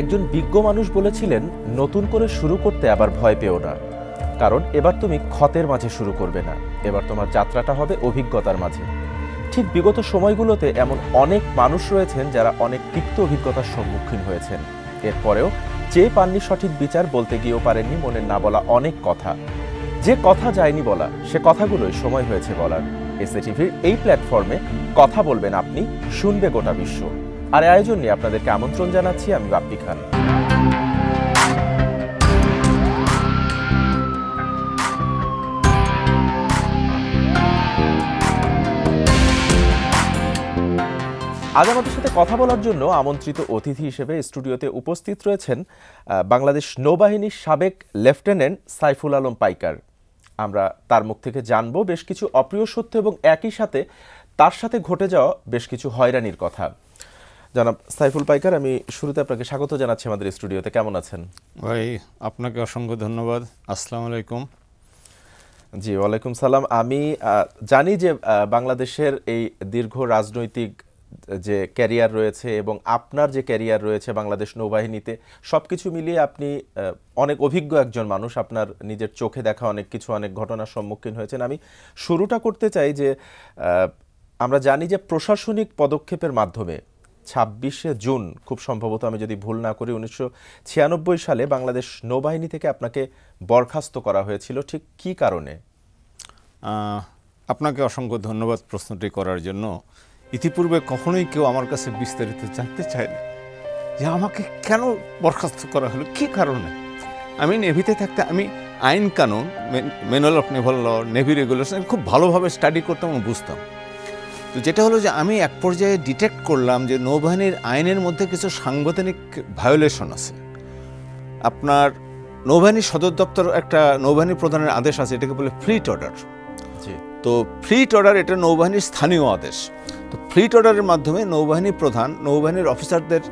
একজন বিজ্ঞ মানুষ বলেছিলেন, নতুন করে শুরু করতে আবার ভয় পেও না, কারণ এবার তুমি ক্ষতের মাঝে শুরু করবে না, এবার তোমার যাত্রাটা হবে অভিজ্ঞতার মাঝে। ঠিক বিগত সময়গুলোতে এমন অনেক মানুষ রয়েছেন যারা অনেক তিক্ত অভিজ্ঞতার সম্মুখীন হয়েছেন, এরপরেও চেয়ে পাননি সঠিক বিচার, বলতে গিয়েও পারেননি মনের না বলা অনেক কথা। যে কথা যায়নি বলা, সে কথাগুলোই সময় হয়েছে বলার। এসএটিভির এই প্ল্যাটফর্মে কথা বলবেন আপনি, শুনবে গোটা বিশ্ব। আর আয়োজন নিয়ে আপনাদেরকে আমন্ত্রণ জানাচ্ছি আমি বাপ্পি খান। আজ আমাদের সাথে কথা বলার জন্য আমন্ত্রিত অতিথি হিসেবে স্টুডিওতে উপস্থিত রয়েছেন বাংলাদেশ নৌবাহিনীর সাবেক লেফটেন্যান্ট সাইফুল আলম পাইকার। আমরা তার মুখ থেকে জানবো বেশ কিছু অপ্রিয় সত্য এবং একই সাথে তার সাথে ঘটে যাওয়া বেশ কিছু হয়রানির কথা। জনাব সাইফুল পাইকার, আমি শুরুতে আপনাকে স্বাগত জানাচ্ছি আমাদের স্টুডিওতে। কেমন আছেন? ভাই, আপনাকে অসংখ্য ধন্যবাদ। আসসালামু আলাইকুম। জি, ওয়ালাইকুম সালাম। আমি জানি যে বাংলাদেশের এই দীর্ঘ রাজনৈতিক যে ক্যারিয়ার রয়েছে এবং আপনার যে ক্যারিয়ার রয়েছে বাংলাদেশ নৌবাহিনীতে, সবকিছু মিলিয়ে আপনি অনেক অভিজ্ঞ একজন মানুষ। আপনার নিজের চোখে দেখা অনেক কিছু, অনেক ঘটনার সম্মুখীন হয়েছেন। আমি শুরুটা করতে চাই যে আমরা জানি যে প্রশাসনিক পদক্ষেপের মাধ্যমে 26শে জুন, খুব সম্ভবত আমি যদি ভুল না করি, 1996 সালে বাংলাদেশ নৌবাহিনী থেকে আপনাকে বরখাস্ত করা হয়েছিল। ঠিক কী কারণে? আপনাকে অসংখ্য ধন্যবাদ প্রশ্নটি করার জন্য। ইতিপূর্বে কখনোই কেউ আমার কাছে বিস্তারিত জানতে চায়নি যে আমাকে কেন বরখাস্ত করা হলো, কী কারণে। আমি নেভিতে থাকতে আমি আইন কানুন, manual of naval law, navy regulation খুব ভালোভাবে স্টাডি করতাম এবং বুঝতাম। তো যেটা হলো যে আমি এক পর্যায়ে ডিটেক্ট করলাম যে নৌবাহিনীর আইনের মধ্যে কিছু সাংবিধানিক ভায়োলেশন আছে। আপনার নৌবাহিনীর সদর দপ্তর একটা নৌবাহিনী প্রধানের আদেশ আছে, এটাকে বলে ফ্লিট অর্ডার। তো ফ্লিট অর্ডার এটা নৌবাহিনীর স্থানীয় আদেশ। তো ফ্লিট অর্ডারের মাধ্যমে নৌবাহিনী প্রধান নৌবাহিনীর অফিসারদের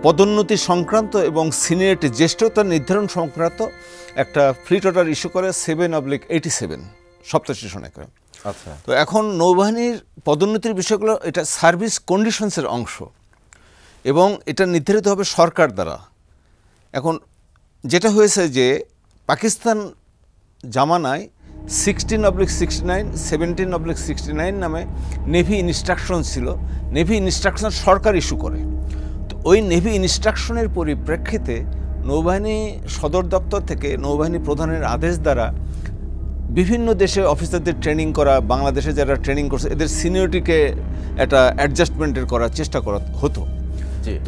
পদোন্নতি সংক্রান্ত এবং সিনিয়রিটি, জ্যেষ্ঠতা নির্ধারণ সংক্রান্ত একটা ফ্লিট অর্ডার ইস্যু করে 7/87 87 সনে করে। আচ্ছা। তো এখন নৌবাহিনীর পদোন্নতির বিষয়গুলো এটা সার্ভিস কন্ডিশনসের অংশ এবং এটা নির্ধারিত হবে সরকার দ্বারা। এখন যেটা হয়েছে যে পাকিস্তান জামানায় 16/69, 17/69 নামে নেভি ইনস্ট্রাকশন ছিল। নেভি ইনস্ট্রাকশন সরকার ইস্যু করে। তো ওই নেভি ইনস্ট্রাকশনের পরিপ্রেক্ষিতে নৌবাহিনী সদর দপ্তর থেকে নৌবাহিনী প্রধানের আদেশ দ্বারা বিভিন্ন দেশে অফিসারদের ট্রেনিং করা, বাংলাদেশে যারা ট্রেনিং করছে এদের সিনিয়রিটিকে একটা অ্যাডজাস্টমেন্টের করার চেষ্টা করা হতো।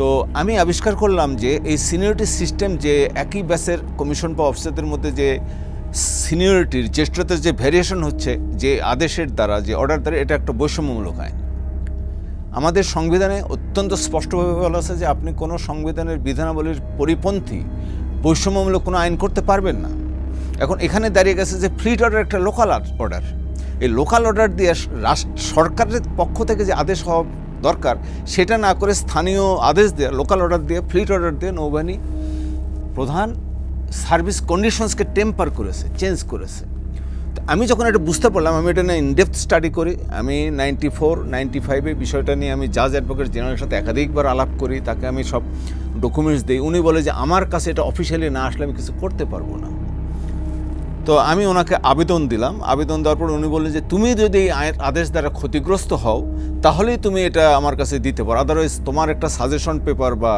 তো আমি আবিষ্কার করলাম যে এই সিনিয়রিটি সিস্টেম, যে একই ব্যাচের কমিশন বা অফিসারদের মধ্যে যে সিনিয়রিটির জ্যেষ্ঠতার যে ভ্যারিয়েশন হচ্ছে যে আদেশের দ্বারা, যে অর্ডার দ্বারা, এটা একটা বৈষম্যমূলক আইন। আমাদের সংবিধানে অত্যন্ত স্পষ্টভাবে বলা আছে যে আপনি কোনো সংবিধানের বিধানাবলীর পরিপন্থী বৈষম্যমূলক কোনো আইন করতে পারবেন না। এখন এখানে দাঁড়িয়ে গেছে যে ফ্লিট অর্ডার একটা লোকাল অর্ডার। এই লোকাল অর্ডার দিয়ে সরকারের পক্ষ থেকে যে আদেশ হওয়া দরকার সেটা না করে স্থানীয় আদেশ দিয়ে, লোকাল অর্ডার দিয়ে, ফ্লিট অর্ডার দিয়ে নৌবাহিনী প্রধান সার্ভিস কন্ডিশনসকে টেম্পার করেছে, চেঞ্জ করেছে। তো আমি যখন এটা বুঝতে পারলাম, আমি এটা নিয়ে ইনডেপথ স্টাডি করি। আমি 94-95 বিষয়টা নিয়ে আমি জাজ অ্যাডভোকেট জেনারেলের সাথে একাধিকবার আলাপ করি, তাকে আমি সব ডকুমেন্টস দিই। উনি বলে যে আমার কাছে এটা অফিসিয়ালি না আসলে আমি কিছু করতে পারবো না। তো আমি ওনাকে আবেদন দিলাম। আবেদন দেওয়ার পর উনি বললেন যে তুমি যদি আদেশ দ্বারা ক্ষতিগ্রস্ত হও তাহলেই তুমি এটা আমার কাছে দিতে পারো, আদারওয়াইজ তোমার একটা সাজেশন পেপার বা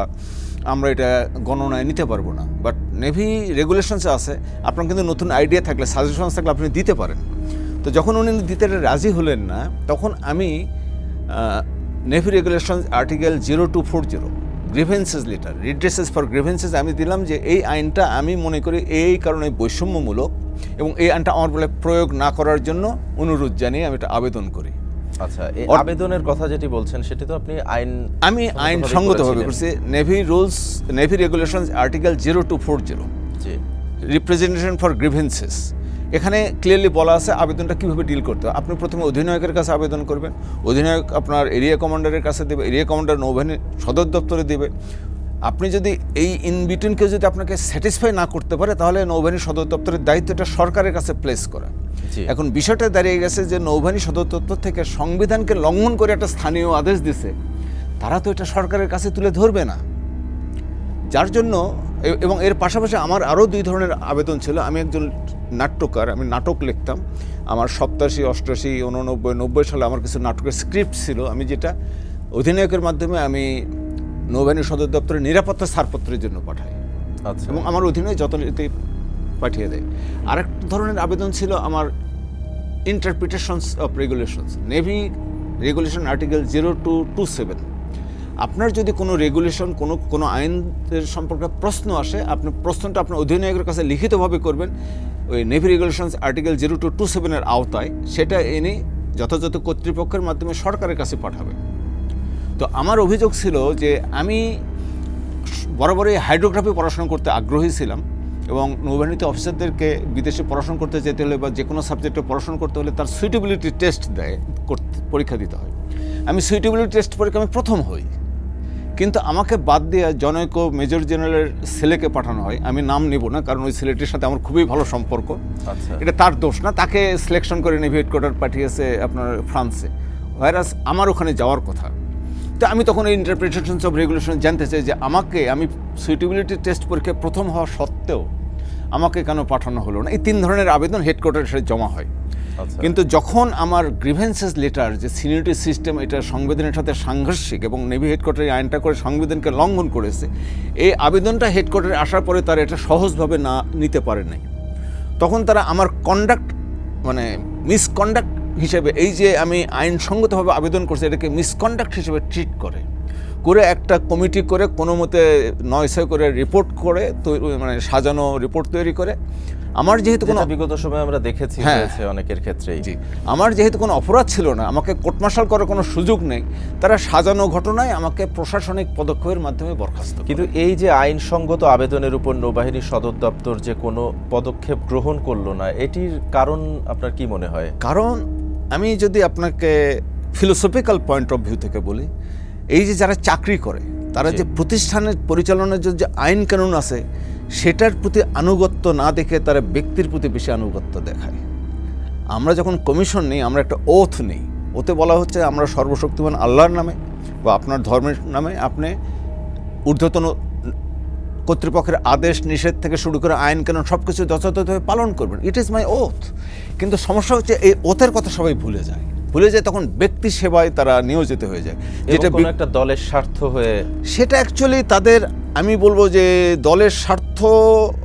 আমরা এটা গণনায় নিতে পারবো না। বাট নেভি রেগুলেশনসে আছে, আপনার কিন্তু নতুন আইডিয়া থাকলে, সাজেশন থাকলে আপনি দিতে পারেন। তো যখন উনি দিতে রাজি হলেন না, তখন আমি navy regulation article 0240 grievances letter, redresses for grievances আমি দিলাম যে এই আইনটা আমি মনে করি এই কারণে বৈষম্যমূলক এবং এই আইনটা আমার বলে প্রয়োগ না করার জন্য অনুরোধ জানিয়ে আমি এটা আবেদন করি। আচ্ছা, এই আবেদনের কথা যেটি বলছেন সেটি তো আপনি আমি আইন সঙ্গতভাবে করছি। Navy rules, navy regulations article 0240 representation for grievances, এখানে ক্লিয়ারলি বলা আছে আবেদনটা কীভাবে ডিল করতে হয়। আপনি প্রথমে অধিনায়কের কাছে আবেদন করবেন, অধিনায়ক আপনার এরিয়া কমান্ডারের কাছে দেবে, এরিয়া কমান্ডার নৌবাহিনীর সদর দপ্তরে দেবে। আপনি যদি এই ইন বিটুইনকে যদি আপনাকে স্যাটিসফাই না করতে পারে তাহলে নৌবাহিনী সদর দপ্তরের দায়িত্বটা সরকারের কাছে প্লেস করা। এখন বিষয়টা দাঁড়িয়ে গেছে যে নৌবাহিনী সদর দপ্তর থেকে সংবিধানকে লঙ্ঘন করে একটা স্থানীয় আদেশ দিছে, তারা তো এটা সরকারের কাছে তুলে ধরবে না। যার জন্য এবং এর পাশাপাশি আমার আরও 2 ধরনের আবেদন ছিল। আমি একজন নাট্যকার, আমি নাটক লিখতাম। আমার 87, 88, 89, 90 সালে আমার কিছু নাটকের স্ক্রিপ্ট ছিল, আমি যেটা অধিনায়কের মাধ্যমে আমি নৌবাহিনী সদর দপ্তরের নিরাপত্তা ছাড়পত্রের জন্য পাঠাই, আচ্ছা। এবং আমার অধীনে যথারীতি পাঠিয়ে দেয়। আরেক ধরনের আবেদন ছিল আমার interpretations of regulations, navy regulation article 0227। আপনার যদি কোনো রেগুলেশন, কোনো আইনের সম্পর্কে প্রশ্ন আসে, আপনি প্রশ্নটা আপনার অধিনায়কের কাছে লিখিতভাবে করবেন ওই নেভি রেগুলেশনস আর্টিকেল 0227-এর আওতায়, সেটা এনে যথাযথ কর্তৃপক্ষের মাধ্যমে সরকারের কাছে পাঠাবে। তো আমার অভিযোগ ছিল যে আমি বরাবরই হাইড্রোগ্রাফি পড়াশোনা করতে আগ্রহী ছিলাম, এবং নৌবাহিনীতে অফিসারদেরকে বিদেশে পড়াশোনা করতে যেতে হলে বা যে কোনো সাবজেক্টে পড়াশোনা করতে হলে তার সুইটেবিলিটি টেস্ট পরীক্ষা দিতে হয়। আমি সুইটেবিলিটি টেস্ট পরীক্ষা আমি প্রথম হই, কিন্তু আমাকে বাদ দিয়ে জনৈক মেজর জেনারেলের ছেলেকে পাঠানো হয়। আমি নাম নেব না, কারণ ওই ছেলেটির সাথে আমার খুবই ভালো সম্পর্ক। আচ্ছা। এটা তার দোষ না, তাকে সিলেকশন করে নেভি হেডকোয়ার্টার পাঠিয়েছে আপনার ফ্রান্সে, ভাইরাস আমার ওখানে যাওয়ার কথা। তো আমি তখন এই ইন্টারপ্রিটেশনস অফ রেগুলেশন জানতে চাই যে আমি সুইটেবিলিটি টেস্ট পরীক্ষায় প্রথম হওয়া সত্ত্বেও আমাকে কেন পাঠানো হলো না। এই 3 ধরনের আবেদন হেডকোয়ার্টারের সাথে জমা হয়। আচ্ছা। কিন্তু যখন আমার গ্রিভেন্সেস লেটার, যে সিনিয়রিটি সিস্টেম এটা সংবিধানের সাথে সাংঘর্ষিক এবং নেভি হেডকোয়ার্টার আইনটা করে সংবিধানকে লঙ্ঘন করেছে, এই আবেদনটা হেডকোয়ার্টারে আসার পরে তারা এটা সহজভাবে না নিতে পারে নাই, তখন তারা আমার কন্ডাক্ট মানে মিসকন্ডাক্ট হিসেবে, এই যে আমি আইনসঙ্গতভাবে আবেদন করছি এটাকে মিসকন্ডাক্ট হিসেবে ট্রিট করে একটা কমিটি করে কোনো মতে 900 করে রিপোর্ট করে মানে সাজানো রিপোর্ট তৈরি করে, আমার যেহেতু কোনো বিগত সময় আমরা দেখেছি হয়েছে অনেকের ক্ষেত্রেই, জি, আমার যেহেতু কোনো অপরাধ ছিল না, আমাকে কোর্টমার্শাল করার কোনো সুযোগ নেই, তারা সাজানো ঘটনায় আমাকে প্রশাসনিক পদক্ষেপের মাধ্যমে বরখাস্ত। কিন্তু এই যে আইনসঙ্গত আবেদনের উপর নৌবাহিনী সদর দপ্তর যে কোনো পদক্ষেপ গ্রহণ করলো না, এটির কারণ আপনার কি মনে হয়? কারণ আমি যদি আপনাকে ফিলোসফিক্যাল পয়েন্ট অফ ভিউ থেকে বলি, এই যে যারা চাকরি করে তারা যে প্রতিষ্ঠানের পরিচালনার জন্য যে আইন কানুন আছে সেটার প্রতি আনুগত্য না দেখে তারা ব্যক্তির প্রতি বেশি আনুগত্য দেখায়। আমরা যখন কমিশন নিই, আমরা একটা ওথ নিই, ওতে বলা হচ্ছে আমরা সর্বশক্তিমান আল্লাহর নামে বা আপনার ধর্মের নামে আপনি ঊর্ধ্বতন কর্তৃপক্ষের আদেশ নিষেধ থেকে শুরু করে আইন কানুন সব কিছু যথাযথভাবে পালন করবেন। It is my oath. কিন্তু সমস্যা হচ্ছে এই ওথের কথা সবাই ভুলে যায়, তখন ব্যক্তি সেবায় তারা নিয়োজিত হয়ে যায়, যেটা একটা দলের স্বার্থ হয়ে, সেটা অ্যাকচুয়ালি তাদের, আমি বলবো যে দলের স্বার্থ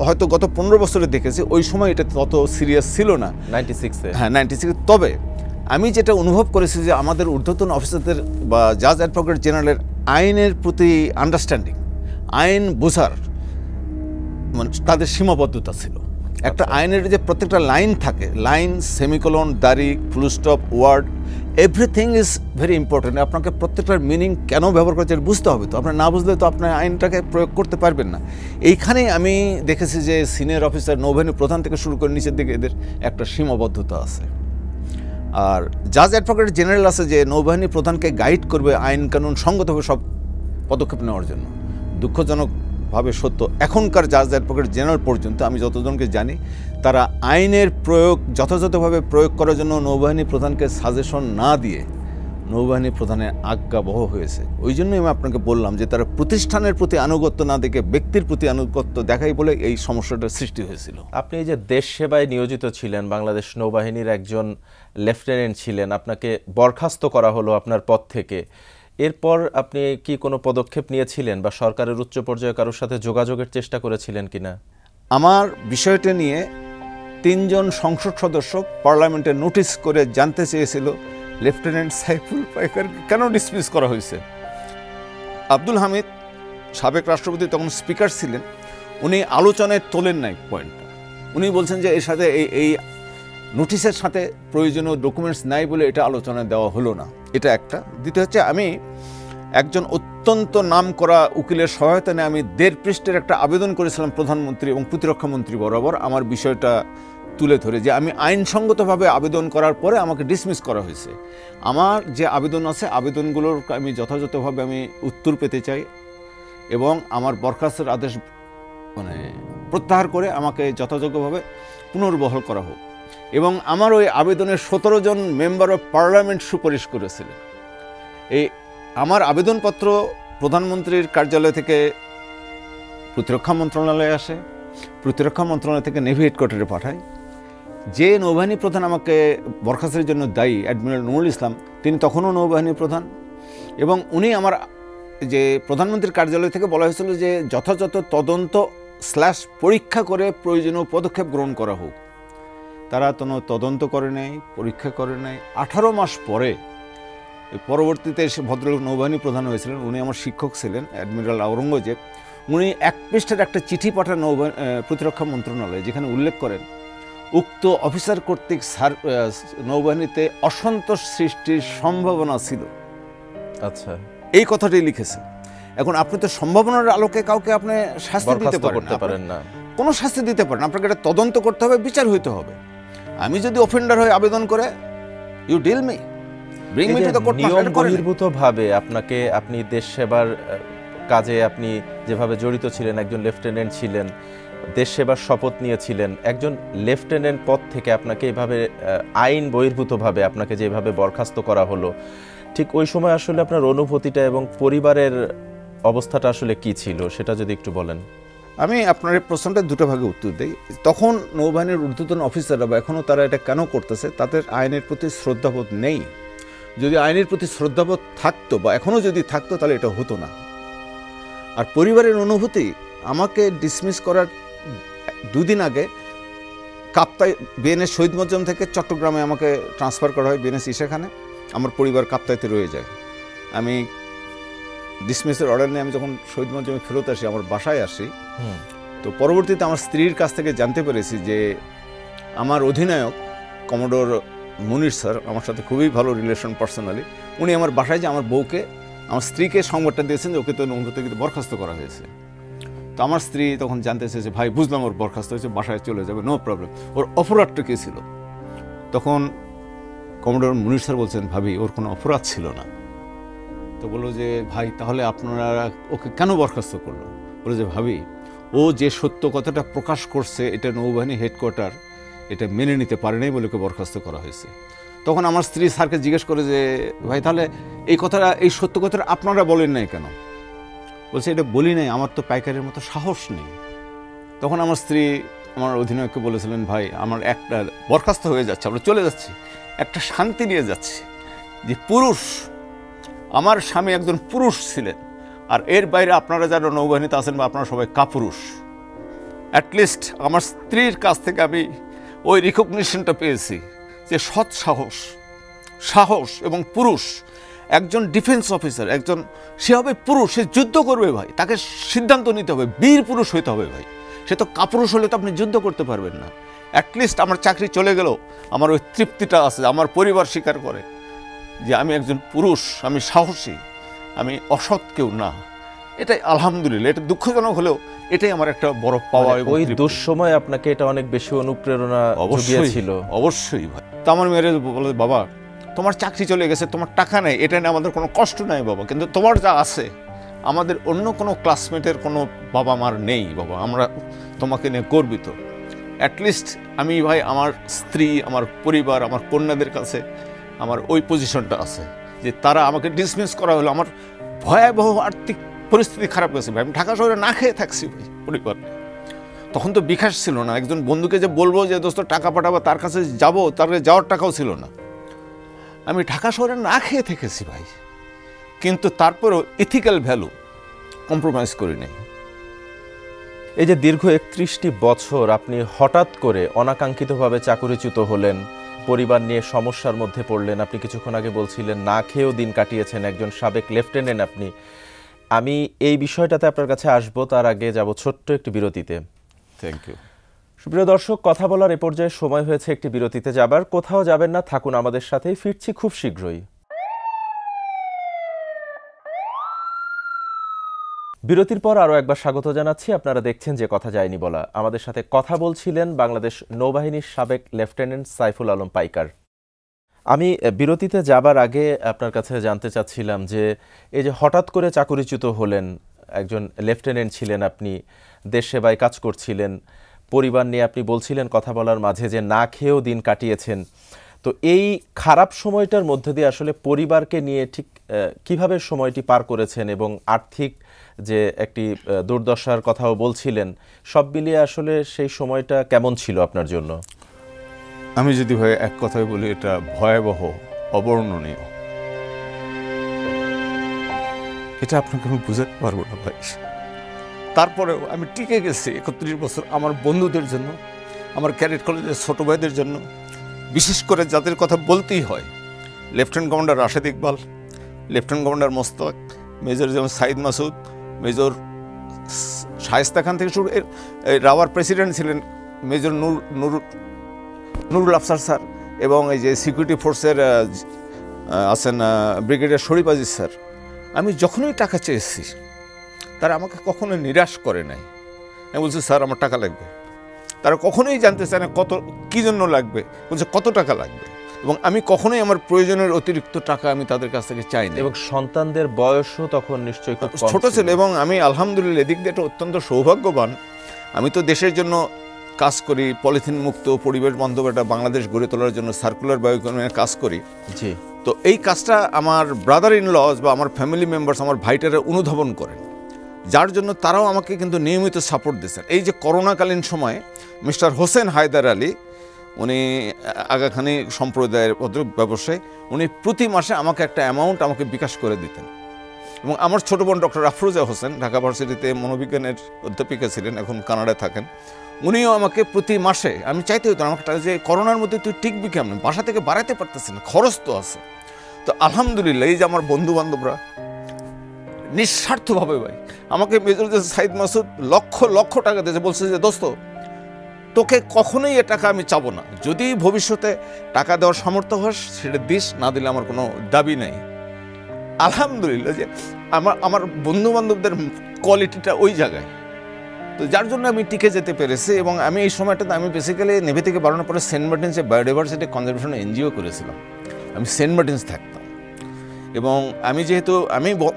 হয়তো গত 15 বছরে দেখেছি, ওই সময় এটা তত সিরিয়াস ছিল না 96-এ। হ্যাঁ 96। তবে আমি যেটা অনুভব করেছি যে আমাদের ঊর্ধ্বতন অফিসারদের বা জাজ অ্যাডভোকেট জেনারেলের আইনের প্রতি আন্ডারস্ট্যান্ডিং, আইন বোঝার মানে তাদের সীমাবদ্ধতা ছিল। একটা আইনের যে প্রত্যেকটা লাইন থাকে, লাইন, সেমিকোলন, দাড়ি, full stop, word, everything is very important. আপনাকে প্রত্যেকটার মিনিং কেন ব্যবহার করছে বুঝতে হবে, তো আপনার না বুঝলে তো আপনার আইনটাকে প্রয়োগ করতে পারবেন না। এইখানেই আমি দেখেছি যে সিনিয়র অফিসার, নৌবাহিনী প্রধান থেকে শুরু করে নিচের দিকে এদের একটা সীমাবদ্ধতা আছে। আর জাজ অ্যাডভোকেট জেনারেল আছে যে নৌবাহিনী প্রধানকে গাইড করবে আইন কানুন সঙ্গতভাবে সব পদক্ষেপ নেওয়ার জন্য। দুঃখজনকভাবে সত্য, এখনকার জাজ অ্যাডভোকেট জেনারেল পর্যন্ত আমি যতজনকে জানি তারা আইনের প্রয়োগ যথাযথভাবে প্রয়োগ করার জন্য নৌবাহিনী প্রধানকে সাজেশন না দিয়ে নৌবাহিনী প্রধানের আজ্ঞাবহ হয়েছে। ওই জন্যই আমি আপনাকে বললাম যে তারা প্রতিষ্ঠানের প্রতি আনুগত্য না দেখে ব্যক্তির প্রতি আনুগত্য দেখাই বলে এই সমস্যাটার সৃষ্টি হয়েছিল। আপনি এই যে দেশ সেবায় নিয়োজিত ছিলেন, বাংলাদেশ নৌবাহিনীর একজন লেফটেন্যান্ট ছিলেন, আপনাকে বরখাস্ত করা হলো আপনার পদ থেকে, এরপর আপনি কি কোনো পদক্ষেপ নিয়েছিলেন বা সরকারের উচ্চ পর্যায়ে কারোর সাথে যোগাযোগের চেষ্টা করেছিলেন কিনা? আমার বিষয়টা নিয়ে 3 জন সংসদ সদস্য পার্লামেন্টে নোটিশ করে জানতে চেয়েছিল লেফটেন্যান্ট সাইফুল পাইকারকে কেন ডিসমিস করা হয়েছে। আব্দুল হামিদ সাবেক রাষ্ট্রপতি তখন স্পিকার ছিলেন, উনি আলোচনায় তোলেন নাই পয়েন্টটা। উনি বলছেন যে এর সাথে এই নোটিশের সাথে প্রয়োজনীয় ডকুমেন্টস নাই বলে এটা আলোচনায় দেওয়া হলো না। এটা একটা। দ্বিতীয় হচ্ছে, আমি একজন অত্যন্ত নাম করা উকিলের সহায়তা নিয়ে আমি 1.5 পৃষ্ঠার একটা আবেদন করেছিলাম প্রধানমন্ত্রী এবং প্রতিরক্ষা মন্ত্রী বরাবর, আমার বিষয়টা তুলে ধরে যে আমি আইনসঙ্গতভাবে আবেদন করার পরে আমাকে ডিসমিস করা হয়েছে। আমার যে আবেদন আছে আবেদনগুলোর আমি যথাযথভাবে আমি উত্তর পেতে চাই এবং আমার বরখাস্তের আদেশ মানে প্রত্যাহার করে আমাকে যথাযোগ্যভাবে পুনর্বহাল করা হোক। এবং আমার ওই আবেদনের 17 জন মেম্বার অফ পার্লামেন্ট সুপারিশ করেছিলেন। এই আমার আবেদনপত্র প্রধানমন্ত্রীর কার্যালয় থেকে প্রতিরক্ষা মন্ত্রণালয়ে আসে, প্রতিরক্ষা মন্ত্রণালয় থেকে নেভি হেডকোয়ার্টারে পাঠায়। যে নৌবাহিনী প্রধান আমাকে বরখাস্তের জন্য দায়ী, অ্যাডমিরাল নুরুল ইসলাম, তিনি তখনও নৌবাহিনী প্রধান, এবং উনি আমার যে প্রধানমন্ত্রীর কার্যালয় থেকে বলা হয়েছিল যে যথাযথ তদন্ত / পরীক্ষা করে প্রয়োজনীয় পদক্ষেপ গ্রহণ করা হোক। তারা কোনো তদন্ত করে নাই, পরীক্ষা করে নাই। 18 মাস পরে পরবর্তীতে এসে ভদ্রলোক নৌবাহিনী প্রধান হয়েছিলেন, উনি আমার শিক্ষক ছিলেন, অ্যাডমিরাল আওরঙ্গজেব। উনি 1 পৃষ্ঠার একটা চিঠি পাঠান প্রতিরক্ষা মন্ত্রণালয়ে, যেখানে উল্লেখ করেন উক্ত অফিসার কর্তৃক নৌবাহিনীতে অসন্তোষ সৃষ্টির সম্ভাবনা ছিল। আচ্ছা, এই কথাটি লিখেছে। এখন আপনি তো সম্ভাবনার আলোকে কাউকে আপনি শাস্তি দিতে পারেন না, কোনো শাস্তি দিতে পারেন, আপনাকে এটা তদন্ত করতে হবে, বিচার হইতে হবে। আমি যদি অফেন্ডার হয়ে আবেদন করে, you deal me, bring me to the court. নিয়ম বহির্ভূতভাবে আপনাকে, আপনি দেশ সেবার কাজে আপনি যেভাবে জড়িত ছিলেন, একজন লেফটেন্যান্ট ছিলেন, দেশ সেবার শপথ নিয়েছিলেন, একজন লেফটেন্যান্ট পদ থেকে আপনাকে এইভাবে আইন বহির্ভূতভাবে আপনাকে যেভাবে বরখাস্ত করা হলো, ঠিক ওই সময় আসলে আপনার অনুভূতিটা এবং পরিবারের অবস্থাটা আসলে কি ছিল সেটা যদি একটু বলেন। আমি আপনার এই প্রশ্নটা দুটো ভাগে উত্তর দিই। তখন নৌবাহিনীর ঊর্ধ্বতন অফিসাররা বা এখনও তারা এটা কেন করতেছে, তাদের আইনের প্রতি শ্রদ্ধাবোধ নেই। যদি আইনের প্রতি শ্রদ্ধাবোধ থাকতো বা এখনও যদি থাকতো, তাহলে এটা হতো না। আর পরিবারের অনুভূতি, আমাকে ডিসমিস করার 2 দিন আগে কাপ্তাই বিএনএস শহীদ মজ্জাম থেকে চট্টগ্রামে আমাকে ট্রান্সফার করা হয়, বিএনএস ইশাখানে। আমার পরিবার কাপ্তাইতে রয়ে যায়। আমি ডিসমিসের অর্ডার নিয়ে আমি যখন শহীদ মজ্জামে ফেরত আসি, আমার বাসায় আসি, তো পরবর্তীতে আমার স্ত্রীর কাছ থেকে জানতে পেরেছি যে আমার অধিনায়ক কমোডোর মুনির স্যার, আমার সাথে খুবই ভালো রিলেশন পার্সোনালি, উনি আমার বাসায় যে আমার বউকে, আমার স্ত্রীকে সংবাদটা দিয়েছেন যে ওকে তো নৌকা থেকে বরখাস্ত করা হয়েছে। তো আমার স্ত্রী তখন জানতে চেয়েছে, ভাই বুঝলাম ওর বরখাস্ত হয়েছে, বাসায় চলে যাবে, নো প্রবলেম, ওর অপরাধটা কী ছিল? তখন কমোডোর মুনির স্যার বলছেন, ভাবি ওর কোনো অপরাধ ছিল না। তো বললো যে ভাই তাহলে আপনারা ওকে কেন বরখাস্ত করলো? বলে যে ভাবি, ও যে সত্য কথাটা প্রকাশ করছে, এটা নৌবাহিনী হেডকোয়ার্টার এটা মেনে নিতে পারে নাই বলে ওকে বরখাস্ত করা হয়েছে। তখন আমার স্ত্রী স্যারকে জিজ্ঞেস করে যে ভাই তাহলে এই কথাটা, এই সত্য কথাটা আপনারা বলেন নাই কেন? বলছে এটা বলি নাই, আমার তো পাইকারের মতো সাহস নেই। তখন আমার স্ত্রী আমার অধিনায়ককে বলেছিলেন, ভাই আমার একটা বরখাস্ত হয়ে যাচ্ছে, আমরা চলে যাচ্ছি, একটা শান্তি নিয়ে যাচ্ছি যে পুরুষ, আমার স্বামী একজন পুরুষ ছিলেন, আর এর বাইরে আপনারা যারা নৌবাহিনীতে আছেন বা আপনারা সবাই কাপুরুষ। অ্যাটলিস্ট আমার স্ত্রীর কাছ থেকে আমি ওই রিকগনিশনটা পেয়েছি যে সৎ সাহস এবং পুরুষ, একজন ডিফেন্স অফিসার, একজন সে হবে পুরুষ, সে যুদ্ধ করবে ভাই, তাকে সিদ্ধান্ত নিতে হবে, বীর পুরুষ হইতে হবে ভাই। সে তো কাপুরুষ হলে তো আপনি যুদ্ধ করতে পারবেন না। অ্যাটলিস্ট আমার চাকরি চলে গেল, আমার ওই তৃপ্তিটা আছে, আমার পরিবার স্বীকার করে যে আমি একজন পুরুষ, আমি সাহসী, আমি অসৎ কেউ না। এটাই আলহামদুলিল্লাহ, এটা দুঃখজনক হলেও এটাই আমার একটা বড় পাওয়া। ওই দুঃসময় আপনাকে এটা অনেক বেশি অনুপ্রেরণা জুগিয়েছিল। অবশ্যই ভাই। তো আমার মেয়েরা বলে, বাবা তোমার চাকরি চলে গেছে, তোমার টাকা নেই, এটা নিয়ে আমাদের কোনো কষ্ট নাই বাবা, কিন্তু তোমার যা আছে আমাদের অন্য কোনো ক্লাসমেটের কোনো বাবা মার নেই বাবা, আমরা তোমাকে নিয়ে গর্বিত। অ্যাটলিস্ট আমি ভাই আমার স্ত্রী, আমার পরিবার, আমার কন্যাদের কাছে আমার ওই পজিশনটা আছে যে তারা আমাকে ডিসমিস করা হলো। আমার ভয়াবহ আর্থিক পরিস্থিতি খারাপ গেছে ভাই, আমি ঢাকা শহরে না খেয়ে থাকছি ভাই, পরিবার। তখন তো বিকাশ ছিল না, একজন বন্ধুকে যে বলবো যে দোস্ত টাকা পাঠাবো, তার কাছে যাবো, তার যাওয়ার টাকাও ছিল না। আমি ঢাকা শহরে না খেয়ে থেকেছি ভাই, কিন্তু তারপরেও ইথিক্যাল ভ্যালু কম্প্রোমাইজ করি নাই। এই যে দীর্ঘ 31টি বছর আপনি হঠাৎ করে অনাকাঙ্ক্ষিতভাবে চাকুরিচ্যুত হলেন, পরিবার নিয়ে সমস্যার মধ্যে পড়লেন, আপনি কিছুক্ষণ আগে বলছিলেন না খেয়েও দিন কাটিয়েছেন, একজন সাবেক লেফটেন্যান্ট আপনি। আমি এই বিষয়টাতে আপনার কাছে আসবো, তার আগে যাব ছোট্ট একটি বিরতিতে। Thank you. সুপ্রিয় দর্শক, কথা বলার এ পর্যায়ে সময় হয়েছে একটি বিরতিতে যাবার। কোথাও যাবেন না, থাকুন আমাদের সাথেই, ফিরছি খুব শীঘ্রই। বিরতির পর আরও একবার স্বাগত জানাচ্ছি। আপনারা দেখছেন যে কথা যায়নি বলা। আমাদের সাথে কথা বলছিলেন বাংলাদেশ নৌবাহিনীর সাবেক লেফটেন্যান্ট সাইফুল আলম পাইকার। আমি বিরতিতে যাবার আগে আপনার কাছে জানতে চাচ্ছিলাম যে এই যে হঠাৎ করে চাকুরিচ্যুত হলেন, একজন লেফটেন্যান্ট ছিলেন আপনি, দেশ সেবায় কাজ করছিলেন, পরিবার নিয়ে আপনি বলছিলেন কথা বলার মাঝে যে না খেয়েও দিন কাটিয়েছেন। তো এই খারাপ সময়টার মধ্যে দিয়ে আসলে পরিবারকে নিয়ে ঠিক কিভাবে সময়টি পার করেছেন এবং আর্থিক যে একটি দুর্দশার কথাও বলছিলেন, সব মিলিয়ে আসলে সেই সময়টা কেমন ছিল আপনার জন্য? আমি যদি ভাই এক কথায় বলি, এটা ভয়াবহ, অবর্ণনীয়। এটা আপনাকে আমি বুঝাতে পারবো না ভাই। তারপরেও আমি টিকে গেছি 31 বছর আমার বন্ধুদের জন্য, আমার ক্যাডেট কলেজের ছোট ভাইদের জন্য, বিশেষ করে যাদের কথা বলতেই হয়, lieutenant commander Rashed Iqbal, lieutenant commander Mostaq, major general Saeed Masud, major Shaista Khan থেকে শুরু, রাওয়ার প্রেসিডেন্ট ছিলেন মেজর নুরুল আফসার স্যার, এবং এই যে সিকিউরিটি ফোর্সের আছেন ব্রিগেডিয়ার শরীফ আজিজ স্যার। আমি যখনই টাকা চেয়েছি তারা আমাকে কখনো নিরাশ করে নাই। আমি বলছি স্যার আমার টাকা লাগবে। তারা কখনোই জানতে চায় না কী জন্য লাগবে, বলছে কত টাকা লাগবে, এবং আমি কখনোই আমার প্রয়োজনের অতিরিক্ত টাকা আমি তাদের কাছ থেকে চাই না। এবং সন্তানদের বয়সও তখন নিশ্চয়ই খুব কম ছোট ছিল, এবং আমি আলহামদুলিল্লাহ এদিক দিয়ে অত্যন্ত সৌভাগ্যবান। আমি তো দেশের জন্য কাজ করি, পলিথিন মুক্ত পরিবেশ বান্ধব একটা বাংলাদেশ গড়ে তোলার জন্য সার্কুলার বায়োইকোনমির কাজ করি। জি। তো এই কাজটা আমার ব্রাদার ইন লজ বা আমার ফ্যামিলি মেম্বার্স, আমার ভাইটারা অনুধাবন করেন, যার জন্য তারাও আমাকে কিন্তু নিয়মিত সাপোর্ট দিচ্ছেন। এই যে করোনাকালীন সময়ে মিস্টার হোসেন হায়দার আলী, উনি আগাখানি সম্প্রদায়ের ব্যবসায়ী, উনি প্রতি মাসে আমাকে একটা অ্যামাউন্ট আমাকে বিকাশ করে দিতেন। এবং আমার ছোট বোন ডক্টর আফরোজা হোসেন ঢাকা ভার্সিটিতে মনোবিজ্ঞানের অধ্যাপিকা ছিলেন, এখন কানাডায় থাকেন, উনিও আমাকে প্রতি মাসে, আমি চাইতে হতো আমাকে যে করোনার মধ্যে তুই টিকবি কেমন, বাসা থেকে বাড়াতে পারতেছি না, খরচ তো আছে। তো আলহামদুলিল্লাহ এই যে আমার বন্ধু বান্ধবরা নিঃস্বার্থভাবে ভাই আমাকে মেজর জেনারেল সাইদ মাসুদ লক্ষ লক্ষ টাকা দিয়েছে, বলছে যে দোস্ত তোকে কখনোই এ টাকা আমি চাবো না, যদি ভবিষ্যতে টাকা দেওয়ার সামর্থ্য হয় সেটা দিস, না দিলে আমার কোনো দাবি নাই। আলহামদুলিল্লাহ যে আমার বন্ধু বান্ধবদের কোয়ালিটিটা ওই জায়গায়, তো যার জন্য আমি টিকে যেতে পেরেছি। এবং আমি এই সময়টাতে আমি বেসিক্যালি নেভি থেকে বাড়ানোর পরে সেন্ট মার্টিনসে বায়োডাইভার্সিটি কনজারভেশন এনজিও করেছিলাম। আমি সেন্ট মার্টিনস থাকতাম, এবং আমি যেহেতু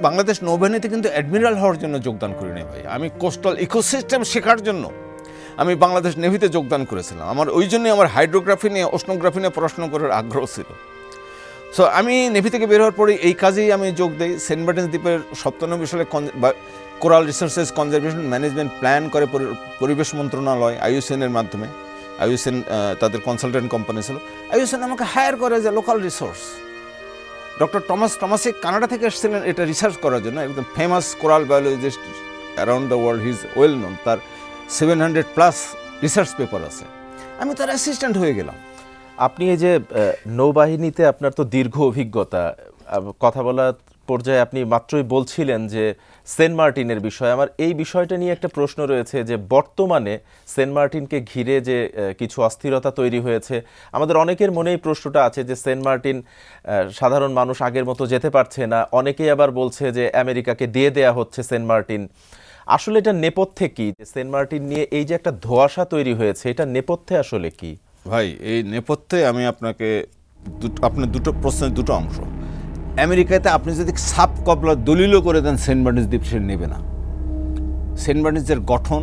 বাংলাদেশ নৌবাহিনীতে কিন্তু অ্যাডমিরাল হওয়ার জন্য যোগদান করিনি ভাই, আমি কোস্টাল ইকোসিস্টেম শেখার জন্য আমি বাংলাদেশ নেভিতে যোগদান করেছিলাম। আমার ওই জন্যই আমার হাইড্রোগ্রাফি নিয়ে, ওশনোগ্রাফি নিয়ে পড়াশোনা করার আগ্রহ ছিল। সো আমি নেভি থেকে বের হওয়ার পরে এই কাজেই আমি যোগ দিই। সেন্ট মার্টিনস দ্বীপের 97 সালে coral resources conservation management plan করে পরিবেশ মন্ত্রণালয় আইইউসিএনের মাধ্যমে, আইইউসিএন তাদের কনসালটেন্ট কোম্পানি ছিল, আইইউসিএন আমাকে হায়ার করে যে লোকাল রিসোর্স। ডক্টর টমাসিক কানাডা থেকে এসেছিলেন এটা রিসার্চ করার জন্য, একদম famous coral biologist around the world, he is well known, তার 700+ রিসার্চ পেপার আছে। আমি তার অ্যাসিস্ট্যান্ট হয়ে গেলাম। আপনি এই যে নৌবাহিনীতে আপনার তো দীর্ঘ অভিজ্ঞতা, কথা বলার পর্যায়ে আপনি মাত্রই বলছিলেন যে সেন্ট মার্টিনের বিষয়, আমার এই বিষয়টা নিয়ে একটা প্রশ্ন রয়েছে যে বর্তমানে সেন্ট মার্টিনকে ঘিরে যে কিছু অস্থিরতা তৈরি হয়েছে, আমাদের অনেকের মনেই প্রশ্নটা আছে যে সেন্ট মার্টিন সাধারণ মানুষ আগের মতো যেতে পারছে না, অনেকেই আবার বলছে যে আমেরিকাকে দিয়ে দেয়া হচ্ছে সেন্ট মার্টিন। আসলে এটা নেপথ্যে কি, সেন্ট মার্টিন নিয়ে এই যে একটা ধোঁয়াশা তৈরি হয়েছে, এটা নেপথ্যে আসলে কি? ভাই এই নেপথ্যে আমি আপনাকে আপনার দুটো প্রশ্নের দুটো অংশ। আমেরিকাতে আপনি যদি সাব কবলা দলিলও করে দেন সেন্ট মার্টিনস দ্বীপ সে নেবে না। সেন্ট মার্টিনসের গঠন,